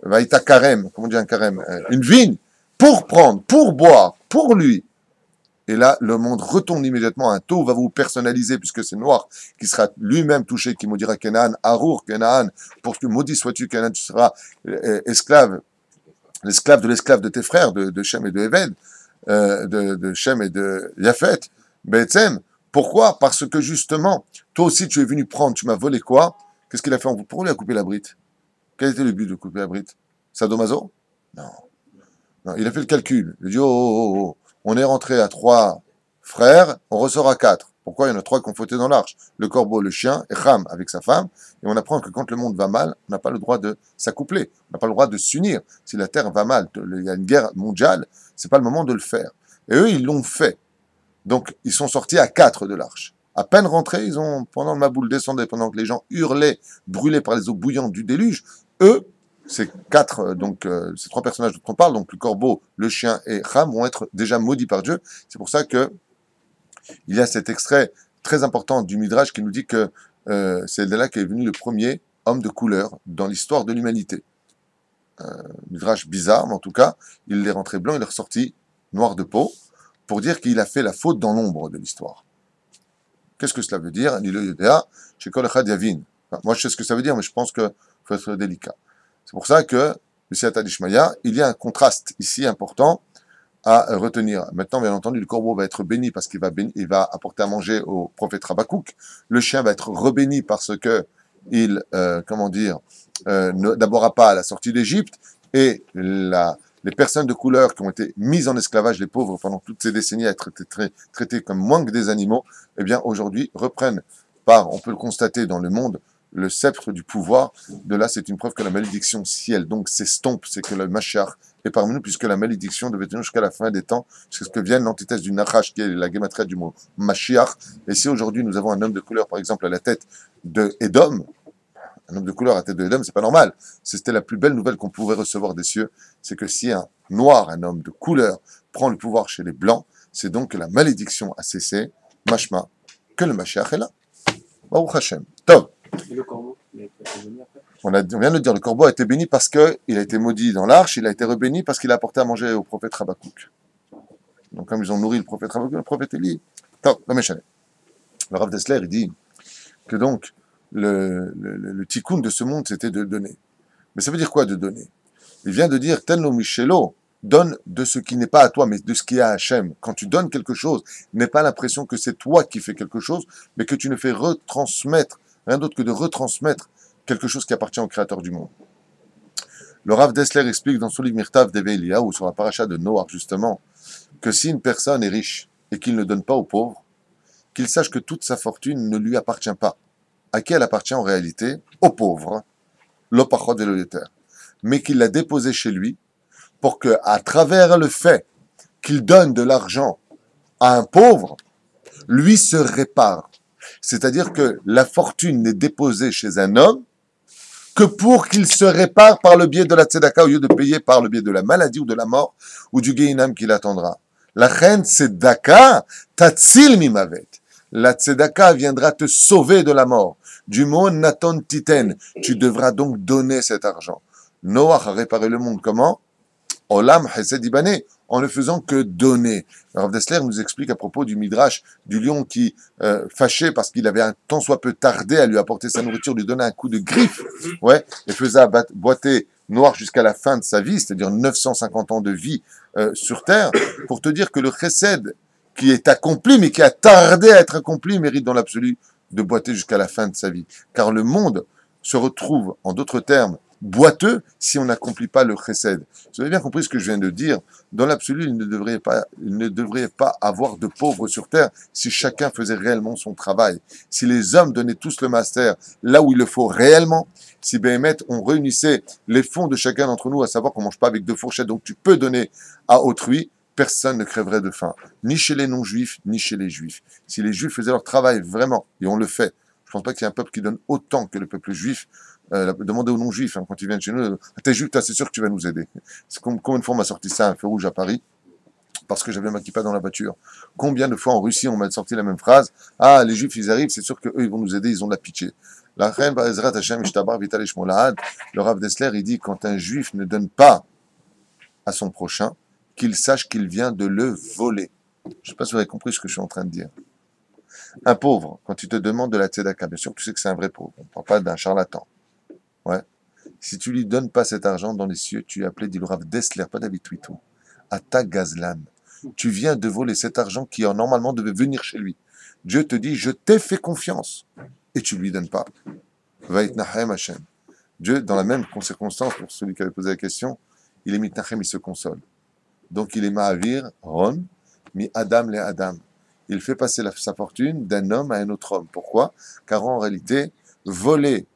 va être à carême, comment on dit un carême, une vigne, pour prendre, pour boire, pour lui. Et là, le monde retourne immédiatement à un taux, va vous personnaliser, puisque c'est Noach qui sera lui-même touché, qui maudira Canaan, Arour, Canaan, pour que maudit sois-tu, Canaan, tu seras l'esclave de l'esclave de tes frères, de Shem et de Eved, de Shem et de Yafet, Betsem. Pourquoi? Parce que justement, toi aussi tu es venu prendre, tu m'as volé quoi? Qu'est-ce qu'il a fait? Pourquoi il a coupé la brite? Quel était le but de couper la brite? Sadomaso? Non. Non, il a fait le calcul. Il a dit, on est rentré à 3 frères, on ressort à 4. Pourquoi? Il y en a 3 qui ont fauté dans l'arche. Le corbeau, le chien, et Ham avec sa femme. Et on apprend que quand le monde va mal, on n'a pas le droit de s'accoupler. On n'a pas le droit de s'unir. Si la terre va mal, il y a une guerre mondiale, c'est pas le moment de le faire. Et eux, ils l'ont fait. Donc, ils sont sortis à 4 de l'arche. À peine rentrés, pendant que ma boule descendait, pendant que les gens hurlaient, brûlés par les eaux bouillantes du déluge, eux, ces 4, ces 3 personnages dont on parle, donc le corbeau, le chien et Ham, vont être déjà maudits par Dieu. C'est pour ça que il y a cet extrait très important du Midrash qui nous dit que c'est de là qu'est venu le premier homme de couleur dans l'histoire de l'humanité. Midrash bizarre, mais en tout cas, il est rentré blanc, il est ressorti noir de peau, pour dire qu'il a fait la faute dans l'ombre de l'histoire. Qu'est-ce que cela veut dire? Chez Kol Echad Yavin. Moi, je sais ce que ça veut dire, mais je pense qu'il faut être délicat. C'est pour ça que, le Siyata d'Ishmaïa, il y a un contraste ici important à retenir. Maintenant, bien entendu, le corbeau va être béni parce qu'il va apporter à manger au prophète Rabakouk. Le chien va être rebéni parce que il, n'abordera pas à la sortie d'Égypte. Et les personnes de couleur qui ont été mises en esclavage, les pauvres, pendant toutes ces décennies, à être traités comme moins que des animaux, eh bien, aujourd'hui, reprennent on peut le constater dans le monde, le sceptre du pouvoir. De là, c'est une preuve que la malédiction, si elle donc s'estompe, c'est que le Mashiach est parmi nous, puisque la malédiction devait tenir jusqu'à la fin des temps, c'est ce que vient l'antithèse du Nachash, qui est la gématria du mot Mashiach. Et si aujourd'hui nous avons un homme de couleur, par exemple, à la tête de Édom, un homme de couleur à la tête de Édom, c'est pas normal. C'était la plus belle nouvelle qu'on pouvait recevoir des cieux, c'est que si un noir, un homme de couleur, prend le pouvoir chez les blancs, c'est donc que la malédiction a cessé, mashma, que le Mashiach est là. Baruch Hashem. Tov. Et le corbeau, il a été béni après. On vient de le dire, le corbeau a été béni parce qu'il a été maudit dans l'arche, il a été rebéni parce qu'il a apporté à manger au prophète Rabakouk. Donc comme ils ont nourri le prophète Rabakouk, le prophète Élie. Non, non mais le Rav Dessler, il dit que donc le tikkun de ce monde, c'était de donner. Mais ça veut dire quoi de donner? Il vient de dire, Tenlo Michelo, donne de ce qui n'est pas à toi, mais de ce qui est à Hachem. Quand tu donnes quelque chose, n'aie pas l'impression que c'est toi qui fais quelque chose, mais que tu ne fais retransmettre, rien d'autre que de retransmettre quelque chose qui appartient au Créateur du monde. Le Rav Dessler explique dans son livre Mirtav Develia, ou sur la paracha de Noach justement, que si une personne est riche et qu'il ne donne pas aux pauvres, qu'il sache que toute sa fortune ne lui appartient pas. À qui elle appartient en réalité? Aux pauvres, l'opachot et le l'éther. Mais qu'il l'a déposée chez lui, pour que, à travers le fait qu'il donne de l'argent à un pauvre, lui se répare. C'est-à-dire que la fortune n'est déposée chez un homme que pour qu'il se répare par le biais de la tzedaka, au lieu de payer par le biais de la maladie ou de la mort, ou du Gehinam qui l'attendra. La reine tzedaka, tatzil mimavet. La tzedaka viendra te sauver de la mort. Du mot naton titen. Tu devras donc donner cet argent. Noach a réparé le monde comment? Olam Chesed Ibané, en ne faisant que donner. Rav Dessler nous explique à propos du Midrash, du lion qui, fâché parce qu'il avait un tant soit peu tardé à lui apporter sa nourriture, lui donnait un coup de griffe, ouais, et faisait boiter Noir jusqu'à la fin de sa vie, c'est-à-dire 950 ans de vie sur Terre, pour te dire que le Chesed qui est accompli, mais qui a tardé à être accompli, mérite dans l'absolu de boiter jusqu'à la fin de sa vie. Car le monde se retrouve, en d'autres termes, boiteux si on n'accomplit pas le chesed. Vous avez bien compris ce que je viens de dire. Dans l'absolu, il ne devrait pas avoir de pauvres sur terre si chacun faisait réellement son travail. Si les hommes donnaient tous le master là où il le faut réellement, si Béhémet, on réunissait les fonds de chacun d'entre nous, à savoir qu'on ne mange pas avec deux fourchettes, donc tu peux donner à autrui, personne ne crèverait de faim. Ni chez les non-juifs, ni chez les juifs. Si les juifs faisaient leur travail vraiment, et on le fait, je ne pense pas qu'il y ait un peuple qui donne autant que le peuple juif. Demandez aux non-juifs, quand ils viennent chez nous, t'es juif, c'est sûr que tu vas nous aider. C'est combien de fois on m'a sorti ça, un feu rouge à Paris, parce que j'avais ma kippa dans la voiture. Combien de fois en Russie on m'a sorti la même phrase, ah, les juifs, ils arrivent, c'est sûr qu'eux, ils vont nous aider, ils ont de la pitié. La reine Ezrat Hashem Ishtabar Vital Shmolahad, le Rav Dessler, il dit, quand un juif ne donne pas à son prochain, qu'il sache qu'il vient de le voler. Je ne sais pas si vous avez compris ce que je suis en train de dire. Un pauvre, quand il te demande de la tzedaka, bien sûr, tu sais que c'est un vrai pauvre. On ne parle pas d'un charlatan. Ouais. Si tu lui donnes pas cet argent dans les cieux, tu es appelé, dit le Rav Dessler, pas David Twitou, Ata Gazlan. Tu viens de voler cet argent qui normalement devait venir chez lui. Dieu te dit, je t'ai fait confiance. Et tu lui donnes pas. Vaïtnahem Hashem. Dieu, dans la même circonstance, pour celui qui avait posé la question, il est mitnachem, il se console. Donc il est ma'avir, ron, mi adam le adam. Il fait passer sa fortune d'un homme à un autre homme. Pourquoi? Car en réalité, voler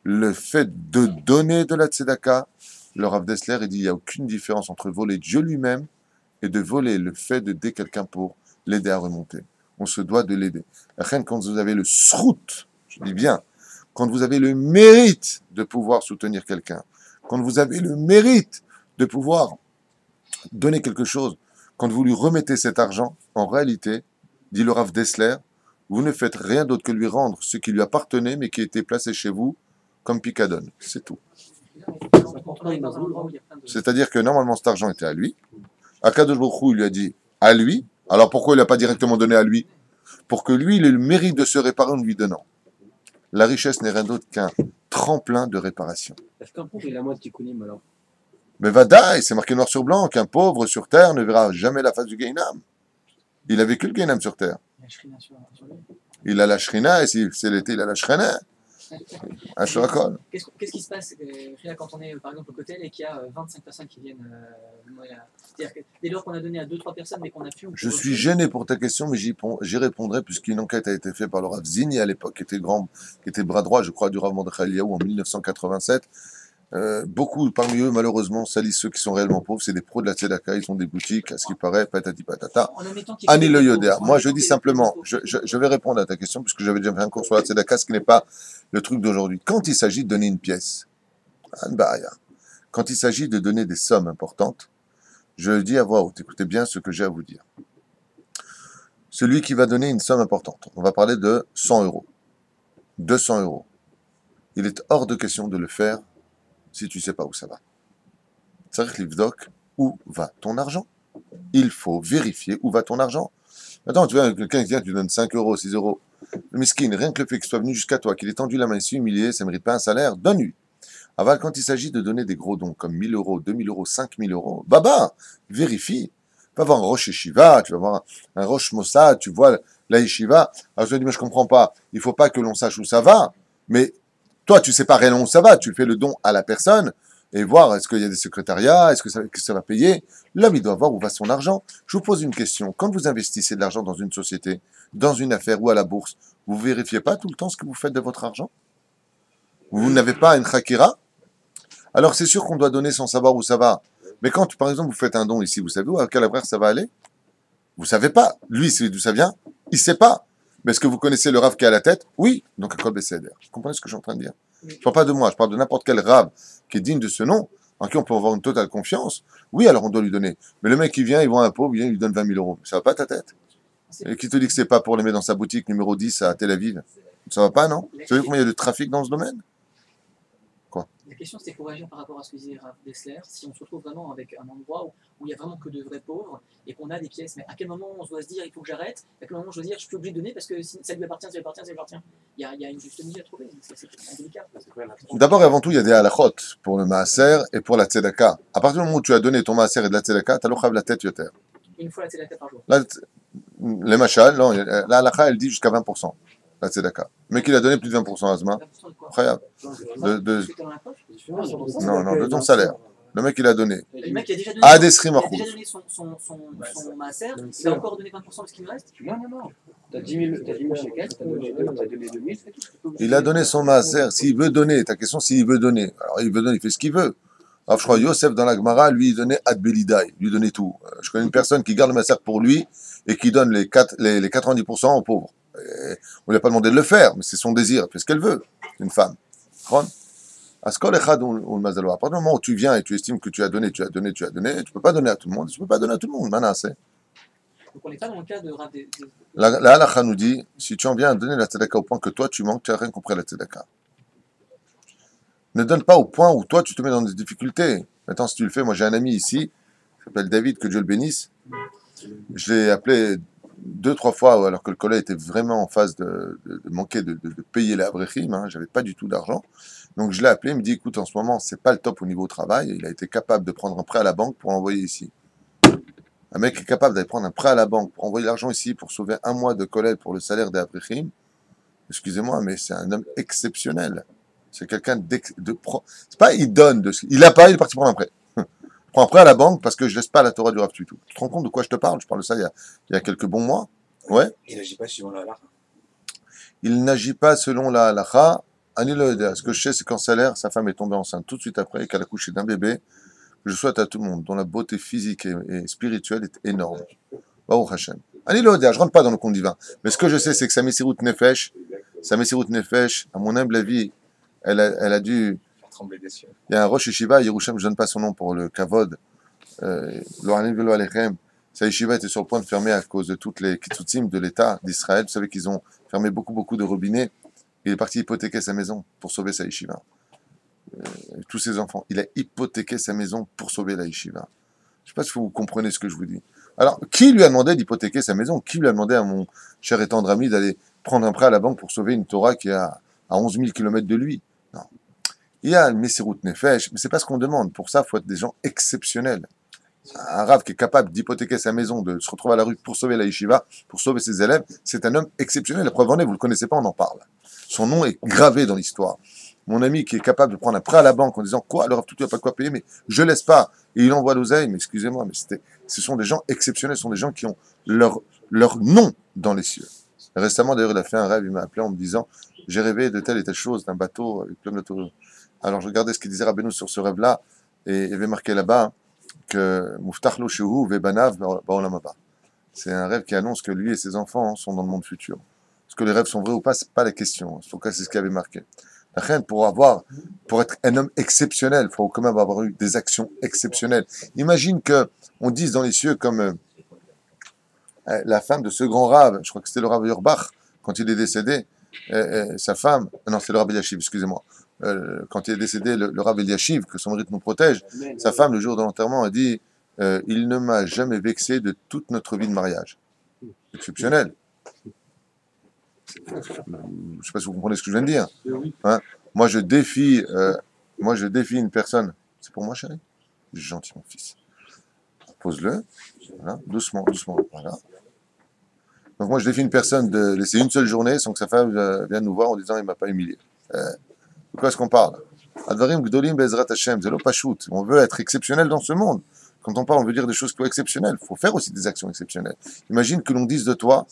le fait de donner de la tzedaka, le Rav Dessler, il dit, il n'y a aucune différence entre voler Dieu lui-même et de voler le fait d'aider quelqu'un pour l'aider à remonter. On se doit de l'aider. La reine, quand vous avez le srout, je dis bien, quand vous avez le mérite de pouvoir soutenir quelqu'un, quand vous avez le mérite de pouvoir donner quelque chose, quand vous lui remettez cet argent, en réalité, dit le Rav Dessler, vous ne faites rien d'autre que lui rendre ce qui lui appartenait, mais qui était placé chez vous comme picadone. C'est tout. C'est-à-dire que normalement cet argent était à lui. Akadosh Baruch Hu, il lui a dit à lui. Alors pourquoi il n'a pas directement donné à lui? Pour que lui, il ait le mérite de se réparer en lui donnant. La richesse n'est rien d'autre qu'un tremplin de réparation. Est-ce qu'un pauvre, il a moins de tikkunim alors? Mais Vadaï, c'est marqué noir sur blanc qu'un pauvre sur terre ne verra jamais la face du Gainam. Il a vécu le Gainam sur terre. Il a la Shrina, et si c'est l'été, il a la Shrina. Qu'est-ce qui se passe quand on est par exemple au Kotel et qu'il y a 25 personnes qui viennent c'est-à-dire que dès lors qu'on a donné à 2-3 personnes mais qu'on a pu... Je suis gêné pour ta question, mais j'y répondrai puisqu'une enquête a été faite par le Rav Zini à l'époque, qui était bras droit, je crois, du Rav Mordechai Eliyahu en 1987. Beaucoup parmi eux, malheureusement, salissent ceux qui sont réellement pauvres. C'est des pros de la tzedaka, ils ont des boutiques, à ce qui paraît, patati patata. Ani le Yodéa. Moi, je dis simplement, je vais répondre à ta question, puisque j'avais déjà fait un cours sur la tzedaka, ce qui n'est pas le truc d'aujourd'hui. Quand il s'agit de donner une pièce, quand il s'agit de donner des sommes importantes, je dis à voix haute, écoutez bien ce que j'ai à vous dire. Celui qui va donner une somme importante, on va parler de 100 euros, 200 euros, il est hors de question de le faire si tu ne sais pas où ça va. C'est-à-dire que l'ivdok, où va ton argent? Il faut vérifier où va ton argent. Attends, tu vois, quelqu'un qui vient, tu donnes 5 euros, 6 euros. Le miskin, rien que le fait qu'il soit venu jusqu'à toi, qu'il ait tendu la main ici, humilié, ça ne mérite pas un salaire, donne-lui. Aval, quand il s'agit de donner des gros dons, comme 1000 euros, 2000 euros, 5000 euros, baba, vérifie. Tu vas voir un roche yeshiva, tu vas voir un roche mossad, tu vois la yeshiva. Alors je te dis, mais je comprends pas, il faut pas que l'on sache où ça va, mais toi, tu sais pas réellement où ça va, tu fais le don à la personne, et voir est-ce qu'il y a des secrétariats, est-ce que ça va payer. L'homme, il doit voir où va son argent. Je vous pose une question, quand vous investissez de l'argent dans une société, dans une affaire ou à la bourse, vous vérifiez pas tout le temps ce que vous faites de votre argent? Vous n'avez pas une chakira? Alors c'est sûr qu'on doit donner sans savoir où ça va. Mais quand, par exemple, vous faites un don ici, vous savez où, à quel abrère ça va aller? Vous savez pas. Lui, c'est d'où ça vient? Il sait pas. Mais est-ce que vous connaissez le rave qui est à la tête? Oui. Donc, à Kol Besséder. Vous comprenez ce que je suis en train de dire? Je ne parle pas de moi, je parle de n'importe quel rave qui est digne de ce nom, en qui on peut avoir une totale confiance. Oui, alors on doit lui donner. Mais le mec qui vient, il voit un pauvre, il lui donne 20 000 euros. Ça va pas ta tête? Et qui te dit que c'est pas pour les mettre dans sa boutique numéro 10 à Tel Aviv? Ça va pas, non? Vous savez combien il y a de trafic dans ce domaine? La question, c'était pour réagir par rapport à ce que disait Rav Dessler, si on se retrouve vraiment avec un endroit où il n'y a vraiment que de vrais pauvres et qu'on a des pièces, mais à quel moment on doit se dire il faut que j'arrête, à quel moment je dois dire je suis obligé de donner parce que si ça lui appartient, ça lui appartient, ça lui appartient. Il y a une juste milieu à trouver, c'est délicat. D'abord et avant tout, il y a des halachot pour le maaser et pour la tzedaka. À partir du moment où tu as donné ton maaser et de la tzedaka, tu as l'ochav la tête yoter. Une fois la tzedaka par jour. Les machal, non, la halacha, elle dit jusqu'à 20%. la tzedaka. Le mec, il a donné plus de 20% à Azma. 20% de quoi? Incroyable. De De- ce que t'as dans la poche? Non, de ton salaire. Le mec, il a donné. Le mec, il a déjà donné, Ah, des il a déjà donné son maaser, il a encore donné 20% de ce qui me reste. Non. T'as 10 000 shekels, t'as donné 2 000, c'est tout. Il a donné son maaser. S'il veut donner, ta question, s'il veut donner. Alors, il veut donner, il fait ce qu'il veut. Alors, je crois, Yosef, dans la Gemara, lui, il donnait Ad Belidaï. Lui donnait tout. Je connais une personne qui garde le maaser pour lui et qui donne les 90% aux pauvres. Et on lui a pas demandé de le faire, mais c'est son désir. Elle fait ce qu'elle veut. C'est une femme. Askol echad ou le mazalo. À partir du moment où tu viens et tu estimes que tu as donné, tu peux pas donner à tout le monde. Tu peux pas donner à tout le monde. Manasseh. Donc on n'est pas dans le cas de Rav des... La halakha nous dit, si tu en viens à donner la tzedaka au point que toi tu manques, tu n'as rien compris à la tzedaka. Ne donne pas au point où toi tu te mets dans des difficultés. Maintenant, si tu le fais, moi j'ai un ami ici, il s'appelle David, que Dieu le bénisse. Je l'ai appelé 2-3 fois alors que le collègue était vraiment en phase de manquer de payer les abrechim, hein, j'avais pas du tout d'argent. Donc je l'ai appelé, il me dit écoute, en ce moment c'est pas le top au niveau travail, il a été capable de prendre un prêt à la banque pour l'envoyer ici. Un mec est capable d'aller prendre un prêt à la banque pour envoyer l'argent ici pour sauver un mois de collègue pour le salaire des abrechim. Excusez-moi, mais c'est un homme exceptionnel. C'est quelqu'un c'est pas il donne il a pas, il est parti prendre un prêt. Je prends un prêt à la banque parce que je laisse pas la Torah du Rav du tout. Tu te rends compte de quoi je te parle? Je parle de ça il y a quelques bons mois. Ouais. Il n'agit pas suivant la halakha. Il n'agit pas selon la halakha. Ani lo yodea. Ce que je sais, c'est qu'en salaire, sa femme est tombée enceinte tout de suite après et qu'elle a couché d'un bébé que je souhaite à tout le monde, dont la beauté physique et spirituelle est énorme. Baruch Hashem. Ani lo yodea. Je rentre pas dans le compte divin. Mais ce que je sais, c'est que sa Messirut Nefesh, à mon humble avis, elle a dû... Faire trembler des cieux. Il y a un Rosh Yeshiva, Yerushalm, je ne donne pas son nom pour le Kavod. Lo Anim Velo Alechem. Sa yeshiva était sur le point de fermer à cause de toutes les kitsutzim de l'État d'Israël. Vous savez qu'ils ont fermé beaucoup de robinets. Il est parti hypothéquer sa maison pour sauver sa yeshiva. Tous ses enfants. Il a hypothéqué sa maison pour sauver la yeshiva. Je ne sais pas si vous comprenez ce que je vous dis. Alors, qui lui a demandé d'hypothéquer sa maison? Qui lui a demandé à mon cher et tendre ami d'aller prendre un prêt à la banque pour sauver une Torah qui est à 11 000 km de lui? Non. Il y a le Messirut Nefesh, mais c'est pas ce qu'on demande. Pour ça, il faut être des gens exceptionnels. Un Rav qui est capable d'hypothéquer sa maison, de se retrouver à la rue pour sauver la yeshiva, pour sauver ses élèves, c'est un homme exceptionnel. La preuve en est, vous ne le connaissez pas, on en parle. Son nom est gravé dans l'histoire. Mon ami qui est capable de prendre un prêt à la banque en disant quoi, le Rav Toutou n'a pas de quoi payer, mais je laisse pas. Et il envoie l'oseille, mais excusez-moi, mais ce sont des gens exceptionnels, ce sont des gens qui ont leur nom dans les cieux. Récemment, d'ailleurs, il a fait un rêve, il m'a appelé en me disant j'ai rêvé de telle et telle chose, d'un bateau avec plein de bateaux. Alors je regardais ce qu'il disait Rabbeinu sur ce rêve-là, et il avait marqué là-bas que Muftach lo shehu vebanav ba'olam haba. C'est un rêve qui annonce que lui et ses enfants sont dans le monde futur. Est-ce que les rêves sont vrais ou pas, c'est pas la question. En tout cas, c'est ce qu'il avait marqué. La reine, pour être un homme exceptionnel, il faut quand même avoir eu des actions exceptionnelles. Imagine que on dise dans les cieux comme la femme de ce grand rave, je crois que c'était le Rav Yerbach, quand il est décédé, sa femme, non, c'est le Rav Eliashiv, excusez-moi. Quand il est décédé, le Rav Eliashiv, que son mérite nous protège, sa femme, le jour de l'enterrement, a dit il ne m'a jamais vexé de toute notre vie de mariage. Exceptionnel. Je ne sais pas si vous comprenez ce que je viens de dire. Hein? Moi, je défie une personne. C'est pour moi, chérie? Gentil, mon fils. Pose-le. Voilà. Doucement. Voilà. Donc, moi, je défie une personne de laisser une seule journée sans que sa femme vienne nous voir en disant il ne m'a pas humilié. De quoi est-ce qu'on parle? Advarim Gdolim Bezrat Hashem, Zelo Pashut. On veut être exceptionnel dans ce monde. Quand on parle, on veut dire des choses qui sont exceptionnelles. Il faut faire aussi des actions exceptionnelles. Imagine que l'on dise de toi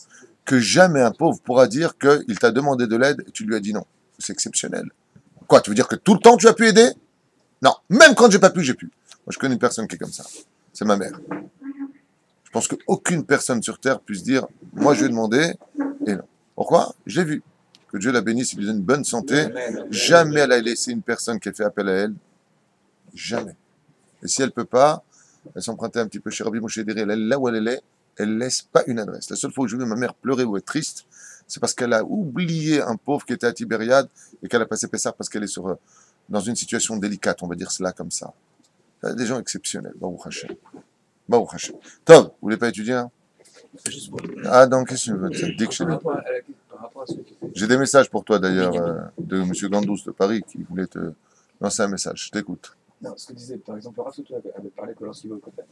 que jamais un pauvre pourra dire qu'il t'a demandé de l'aide et tu lui as dit non. C'est exceptionnel. Quoi, tu veux dire que tout le temps tu as pu aider? Non, même quand j'ai pas pu, j'ai pu. Moi, je connais une personne qui est comme ça. C'est ma mère. Je pense qu'aucune personne sur Terre puisse dire moi je lui ai demandé et non. Pourquoi? Je l'ai vu. Que Dieu la bénisse, il lui donne une bonne santé. Jamais elle a laissé une personne qui a fait appel à elle. Jamais. Et si elle ne peut pas, elle s'empruntait un petit peu chez Rabbi Moshe Deri, elle est là où elle est, elle ne laisse pas une adresse. La seule fois où j'ai vu ma mère pleurer ou être triste, c'est parce qu'elle a oublié un pauvre qui était à Tibériade et qu'elle a passé Pessah parce qu'elle est dans une situation délicate, on va dire cela comme ça. Des gens exceptionnels. Baruch Hashem. Baruch Hashem. Tov, vous voulez pas étudier hein? Ah, donc, qu'est-ce que tu veux dire? Dis que j'ai des messages pour toi d'ailleurs de M. Gandous de Paris qui voulait te lancer un message. Je t'écoute. Non, ce que disait, par exemple, Rav Toutou avait parlé que lorsqu'il va au côté.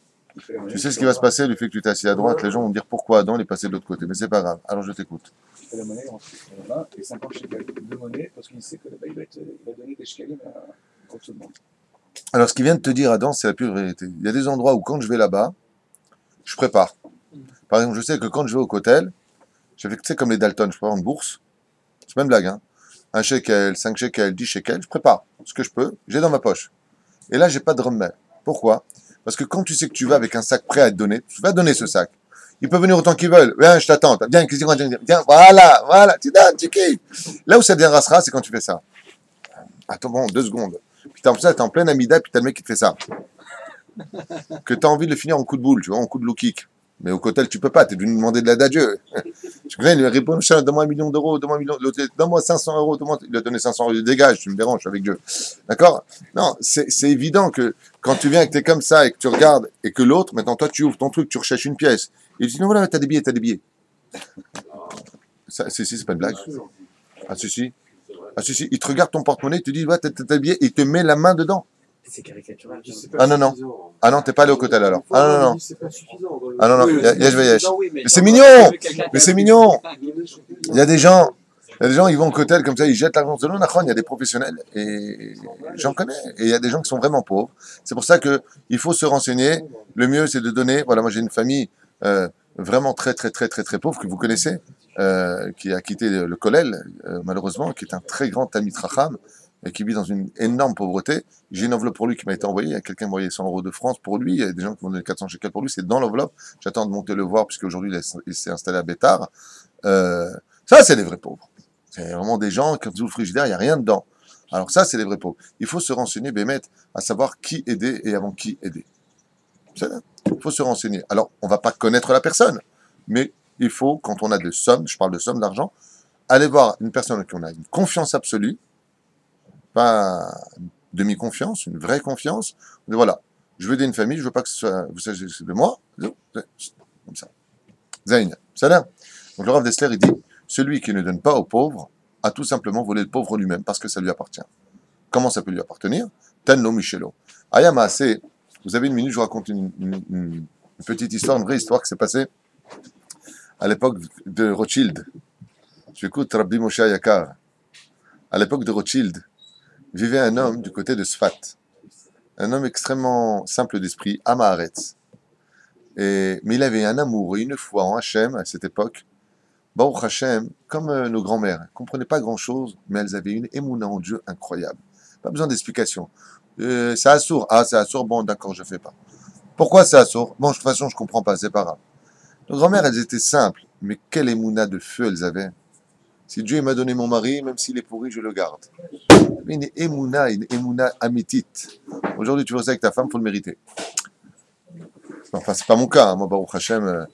Tu sais ce qui va se passer du fait que tu t'es assis à droite, les gens vont me dire pourquoi Adam est passé de l'autre côté, mais c'est pas grave. Alors je t'écoute. Il fait la monnaie, il rentre dans la main, et 50 shekels de monnaie parce qu'il sait que là-bas, il va donner des shekels à tout le monde. Alors, ce qu'il vient de te dire, Adam, c'est la pure vérité. Il y a des endroits où, quand je vais là-bas, je prépare. Par exemple, je sais que quand je vais au Kotel, je fais, tu sais, comme les Dalton, je prépare une bourse. C'est pas une blague, hein. 1 shekel, 5 shekels, 10 shekels, je prépare ce que je peux, j'ai dans ma poche. Et là, j'ai pas de remède. Pourquoi? Parce que quand tu sais que tu vas avec un sac prêt à te donner, tu vas donner ce sac. Ils peuvent venir autant qu'ils veulent. Viens, je t'attends. Viens, viens, voilà, tu donnes, tu kiffes. Là où ça devient rasera, c'est quand tu fais ça. Attends, bon, 2 secondes. Puis t'es en pleine amida, puis t'as le mec qui te fait ça. Que t'as envie de le finir en coup de boule, tu vois, en coup de low kick. Mais au Kotel, tu peux pas, t'es venu demander de l'aide à Dieu. Tu connais, il lui répond, donne-moi 1 million d'euros, donne-moi 500 euros, il a donné 500 euros, il dégage, tu me déranges, je suis avec Dieu. D'accord? Non, c'est évident que quand tu viens et que t'es comme ça et que tu regardes et que l'autre, maintenant toi tu ouvres ton truc, tu recherches une pièce. Et tu dis, non, voilà, t'as des billets, t'as des billets. Ça, si, c'est pas une blague. Ah, si. Ah, si, il te regarde ton porte-monnaie, il te dit, ouais, t'as des billets, et il te met la main dedans. C'est caricatural. Ah non. Ah non, t'es pas allé au Kotel alors. Ah non. C'est pas suffisant. Ah non, yesh veyesh. Mais c'est Mais mignon! Mais c'est mignon! Il y a des gens, ils vont au Kotel comme ça, ils jettent l'argent. Non, il y a des professionnels, et j'en connais. Et il y a des gens qui sont vraiment pauvres. C'est pour ça que il faut se renseigner. Le mieux, c'est de donner. Voilà, moi j'ai une famille vraiment très pauvre que vous connaissez, qui a quitté le Kollel, malheureusement, qui est un très grand Talmid Chacham, et qui vit dans une énorme pauvreté. J'ai une enveloppe pour lui qui m'a été envoyée. Il y a quelqu'un qui m'a envoyé 100 euros de France pour lui. Il y a des gens qui m'ont donné 400 shekels pour lui. C'est dans l'enveloppe. J'attends de monter le voir, puisque aujourd'hui il s'est installé à Bétar. Ça, c'est des vrais pauvres. C'est vraiment des gens, quand vous ouvrez le frigidaire, il n'y a rien dedans. Alors ça, c'est des vrais pauvres. Il faut se renseigner, Bémet, à savoir qui aider et avant qui aider. C'est ça. Il faut se renseigner. Alors, on ne va pas connaître la personne, mais il faut, quand on a des sommes, je parle de sommes d'argent, aller voir une personne qui on a une confiance absolue, pas une demi-confiance, une vraie confiance. Mais voilà, je veux aider une famille, je veux pas que ce soit, vous sachiez de moi, comme ça. Zayn, ça là. Donc le Rav Dessler, il dit, celui qui ne donne pas aux pauvres a tout simplement volé le pauvre lui-même parce que ça lui appartient. Comment ça peut lui appartenir? Tenlo Michelo. Ayama, c'est, vous avez une minute, je vous raconte une petite histoire, une vraie histoire qui s'est passée à l'époque de Rothschild. J'écoute Rabbi Moshe Yakar. À l'époque de Rothschild, vivait un homme du côté de Sfat. Un homme extrêmement simple d'esprit, Amaharetz. Mais il avait un amour et une foi en Hachem à cette époque. Baruch Hachem, comme nos grands-mères, ne comprenaient pas grand-chose, mais elles avaient une émouna en Dieu incroyable. Pas besoin d'explication. C'est assourd. Ah, c'est assourd, bon, d'accord, je ne fais pas. Pourquoi c'est assourd? Bon, de toute façon, je ne comprends pas, c'est pas grave. Nos grands-mères, elles étaient simples, mais quelle émouna de feu elles avaient. Si Dieu m'a donné mon mari, même s'il est pourri, je le garde. Mais une émouna amétite. Aujourd'hui, tu veux ça avec ta femme, il faut le mériter. Enfin, c'est pas mon cas, hein. Moi, Baruch Hashem,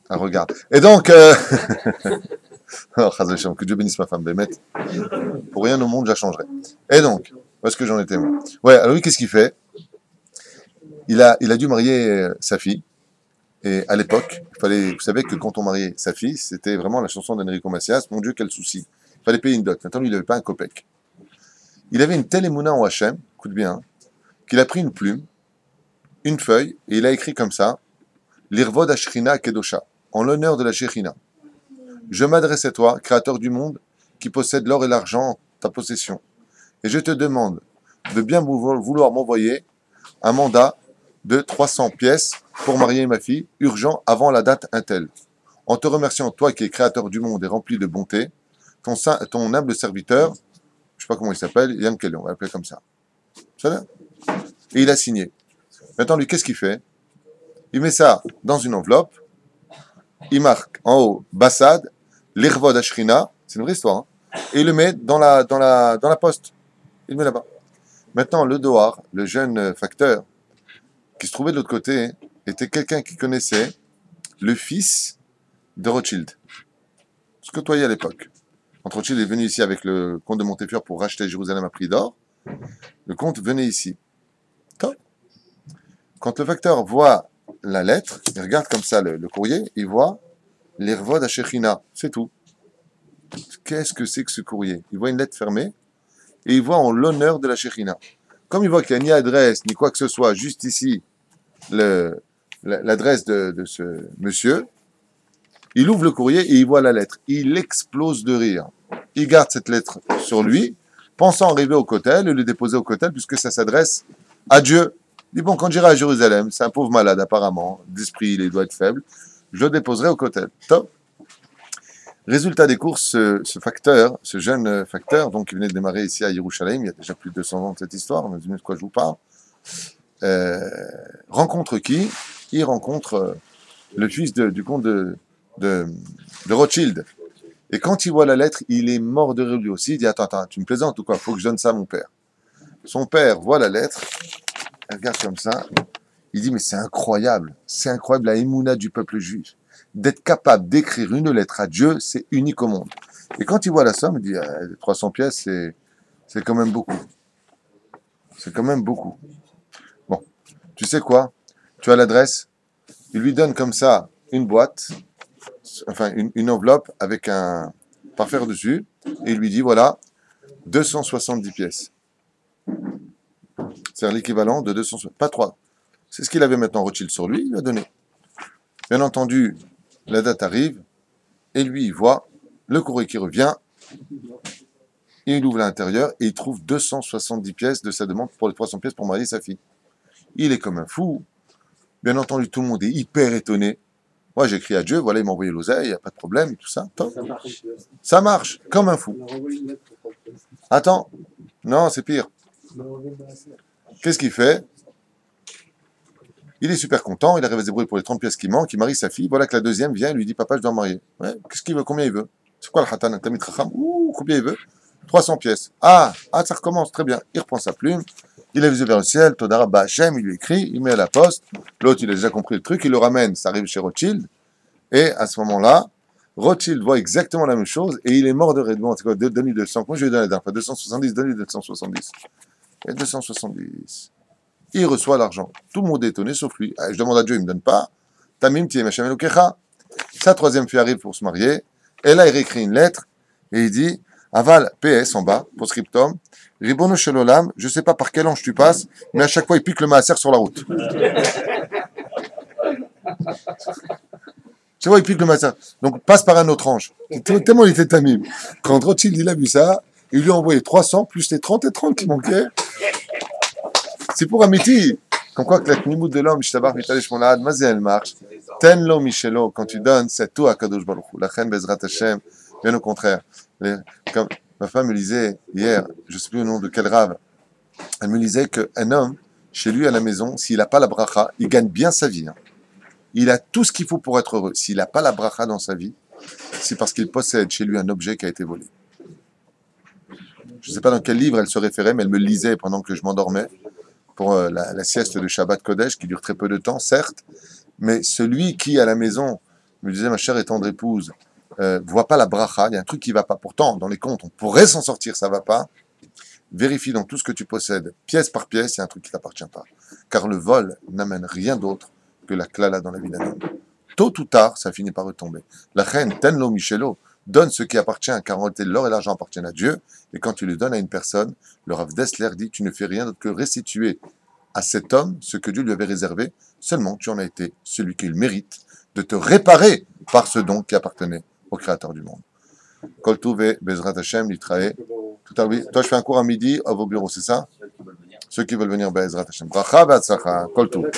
regarde. Et donc, oh, que Dieu bénisse ma femme, Bémet. Pour rien au monde, je la changerai. Et donc, où est-ce que j'en étais, moi? Ouais, alors lui, qu'est-ce qu'il fait? Il a dû marier sa fille. Et à l'époque, vous savez que quand on mariait sa fille, c'était vraiment la chanson d'Enrico Macias, mon Dieu, quel souci. Il fallait payer une dot. Maintenant, lui, il n'avait pas un copec. Il avait une telle émouna en Hachem, écoute bien, qu'il a pris une plume, une feuille, et il a écrit comme ça, L'Irvod Ashrina Kedosha, en l'honneur de la Shekhinah. Je m'adresse à toi, créateur du monde, qui possède l'or et l'argent en ta possession. Et je te demande de bien vouloir m'envoyer un mandat de 300 pièces pour marier ma fille, urgent avant la date Intel. En te remerciant, toi qui es créateur du monde et rempli de bonté, ton humble serviteur, je ne sais pas comment il s'appelle, Yann Kelly, on va l'appeler comme ça. Ça va? Et il a signé. Maintenant, lui, qu'est-ce qu'il fait? Il met ça dans une enveloppe, il marque en haut Bassad, l'Irvod Ashrina, c'est une vraie histoire, hein, et il le met dans la poste. Il le met là-bas. Maintenant, le Dohar, le jeune facteur, qui se trouvait de l'autre côté, était quelqu'un qui connaissait le fils de Rothschild. Ce côtoyait à l'époque. Quand Rothschild est venu ici avec le comte de Montefiore pour racheter Jérusalem à prix d'or, le comte venait ici. Quand le facteur voit la lettre, il regarde comme ça le courrier, il voit l'Irvod à Shechina, c'est tout. Qu'est-ce que c'est que ce courrier? Il voit une lettre fermée et il voit en l'honneur de la Shechina. Comme il voit qu'il n'y a ni adresse, ni quoi que ce soit, juste ici, l'adresse de ce monsieur, Il ouvre le courrier et il voit la lettre. Il explose de rire. Il garde cette lettre sur lui, pensant arriver au Kotel et le déposer au Kotel puisque ça s'adresse à Dieu. Il dit bon, quand j'irai à Jérusalem, c'est un pauvre malade apparemment, d'esprit il doit être faible, je le déposerai au Kotel. Top. Résultat des courses, ce facteur, ce jeune facteur, donc qui venait de démarrer ici à Yerushalayim, il y a déjà plus de 200 ans de cette histoire, on a de quoi je vous parle, rencontre qui? Il rencontre le fils du comte de Rothschild. Et quand il voit la lettre, il est mort de rire lui aussi. Il dit attends, tu me plaisantes ou quoi? Faut que je donne ça à mon père. Son père voit la lettre, il regarde comme ça, il dit mais c'est incroyable la émouna du peuple juif. D'être capable d'écrire une lettre à Dieu, c'est unique au monde. Et quand il voit la somme, il dit 300 pièces, c'est quand même beaucoup. C'est quand même beaucoup. Bon, tu sais quoi? Tu as l'adresse. Il lui donne comme ça une boîte, enfin une enveloppe avec un parfait dessus, et il lui dit voilà, 270 pièces. C'est l'équivalent de 270, pas 3. C'est ce qu'il avait maintenant Rothschild sur lui, il lui a donné. Bien entendu, la date arrive, et lui, il voit le courrier qui revient, il ouvre l'intérieur, et il trouve 270 pièces de sa demande pour les 300 pièces pour marier sa fille. Il est comme un fou. Bien entendu, tout le monde est hyper étonné. Moi, j'écris à Dieu, voilà, il m'a envoyé l'oseille, il n'y a pas de problème, et tout ça. Top. Ça marche, comme un fou. Attends, non, c'est pire. Qu'est-ce qu'il fait? Il est super content, il arrive à se débrouiller pour les 30 pièces qui manquent, il marie sa fille, voilà que la deuxième vient et lui dit papa, je dois me marier. Ouais, qu'est-ce qu'il veut? Combien il veut? C'est quoi le hatan? Un tamid chacham? Ouh, combien il veut? 300 pièces. Ah, ça recommence, très bien. Il reprend sa plume, il a les yeux vers le ciel, Todara Ba'Hachem, il lui écrit, il met à la poste. L'autre, il a déjà compris le truc, il le ramène, ça arrive chez Rothschild. Et à ce moment-là, Rothschild voit exactement la même chose et il est mort de rire. Bon, c'est quoi? Donne-lui 200. Moi, je lui ai donné la dernière fois 270, donne-lui 270. Et 270. Il reçoit l'argent. Tout le monde est étonné, sauf lui. Je demande à Dieu, il ne me donne pas. Tamim tiye Hashem Elokecha. Sa troisième fille arrive pour se marier. Et là, il réécrit une lettre et il dit Aval, PS en bas, post-scriptum. Ribono Shel Olam, je ne sais pas par quel ange tu passes, mais à chaque fois, il pique le maaser sur la route. Tu vois, il pique le maaser. Donc, passe par un autre ange. Tellement il était Tamim. Quand Rothschild, il a vu ça, il lui a envoyé 300 plus les 30 et 30 qui manquaient. C'est pour Amiti. Comme quoi que la Tnimout de l'homme, Shtabar Vitale Shmonad, Mazé elle marche. Tenlo Michelo, quand tu donnes, c'est tout à Kadosh Baruch Hu. La Chen Bezrat Hashem, bien au contraire. Comme ma femme me disait hier, je ne sais plus le nom de quel rave, elle me disait qu'un homme, chez lui à la maison, s'il n'a pas la bracha, il gagne bien sa vie. Hein. Il a tout ce qu'il faut pour être heureux. S'il n'a pas la bracha dans sa vie, c'est parce qu'il possède chez lui un objet qui a été volé. Je ne sais pas dans quel livre elle se référait, mais elle me le lisait pendant que je m'endormais pour la sieste de Shabbat Kodesh, qui dure très peu de temps, certes, mais celui qui, à la maison, me disait, ma chère et tendre épouse, voit pas la bracha, il y a un truc qui va pas. Pourtant, dans les comptes, on pourrait s'en sortir, ça va pas. Vérifie dans tout ce que tu possèdes, pièce par pièce, il y a un truc qui t'appartient pas. Car le vol n'amène rien d'autre que la klala dans la vie d'un homme. Tôt ou tard, ça finit par retomber. La reine, tenlo michelo, donne ce qui appartient, car en réalité, l'or et l'argent appartiennent à Dieu, et quand tu le donnes à une personne, le Rav Dessler dit, tu ne fais rien d'autre que restituer à cet homme ce que Dieu lui avait réservé, seulement tu en as été celui qui le mérite de te réparer par ce don qui appartenait au Créateur du monde. Kol Touvé, Bezrat Hashem, Litraé. Tout à l'heure, toi je fais un cours à midi à vos bureaux, c'est ça? Ceux qui veulent venir, Bezrat Hashem. Bracha, Be'atzlacha, Kol Touvé.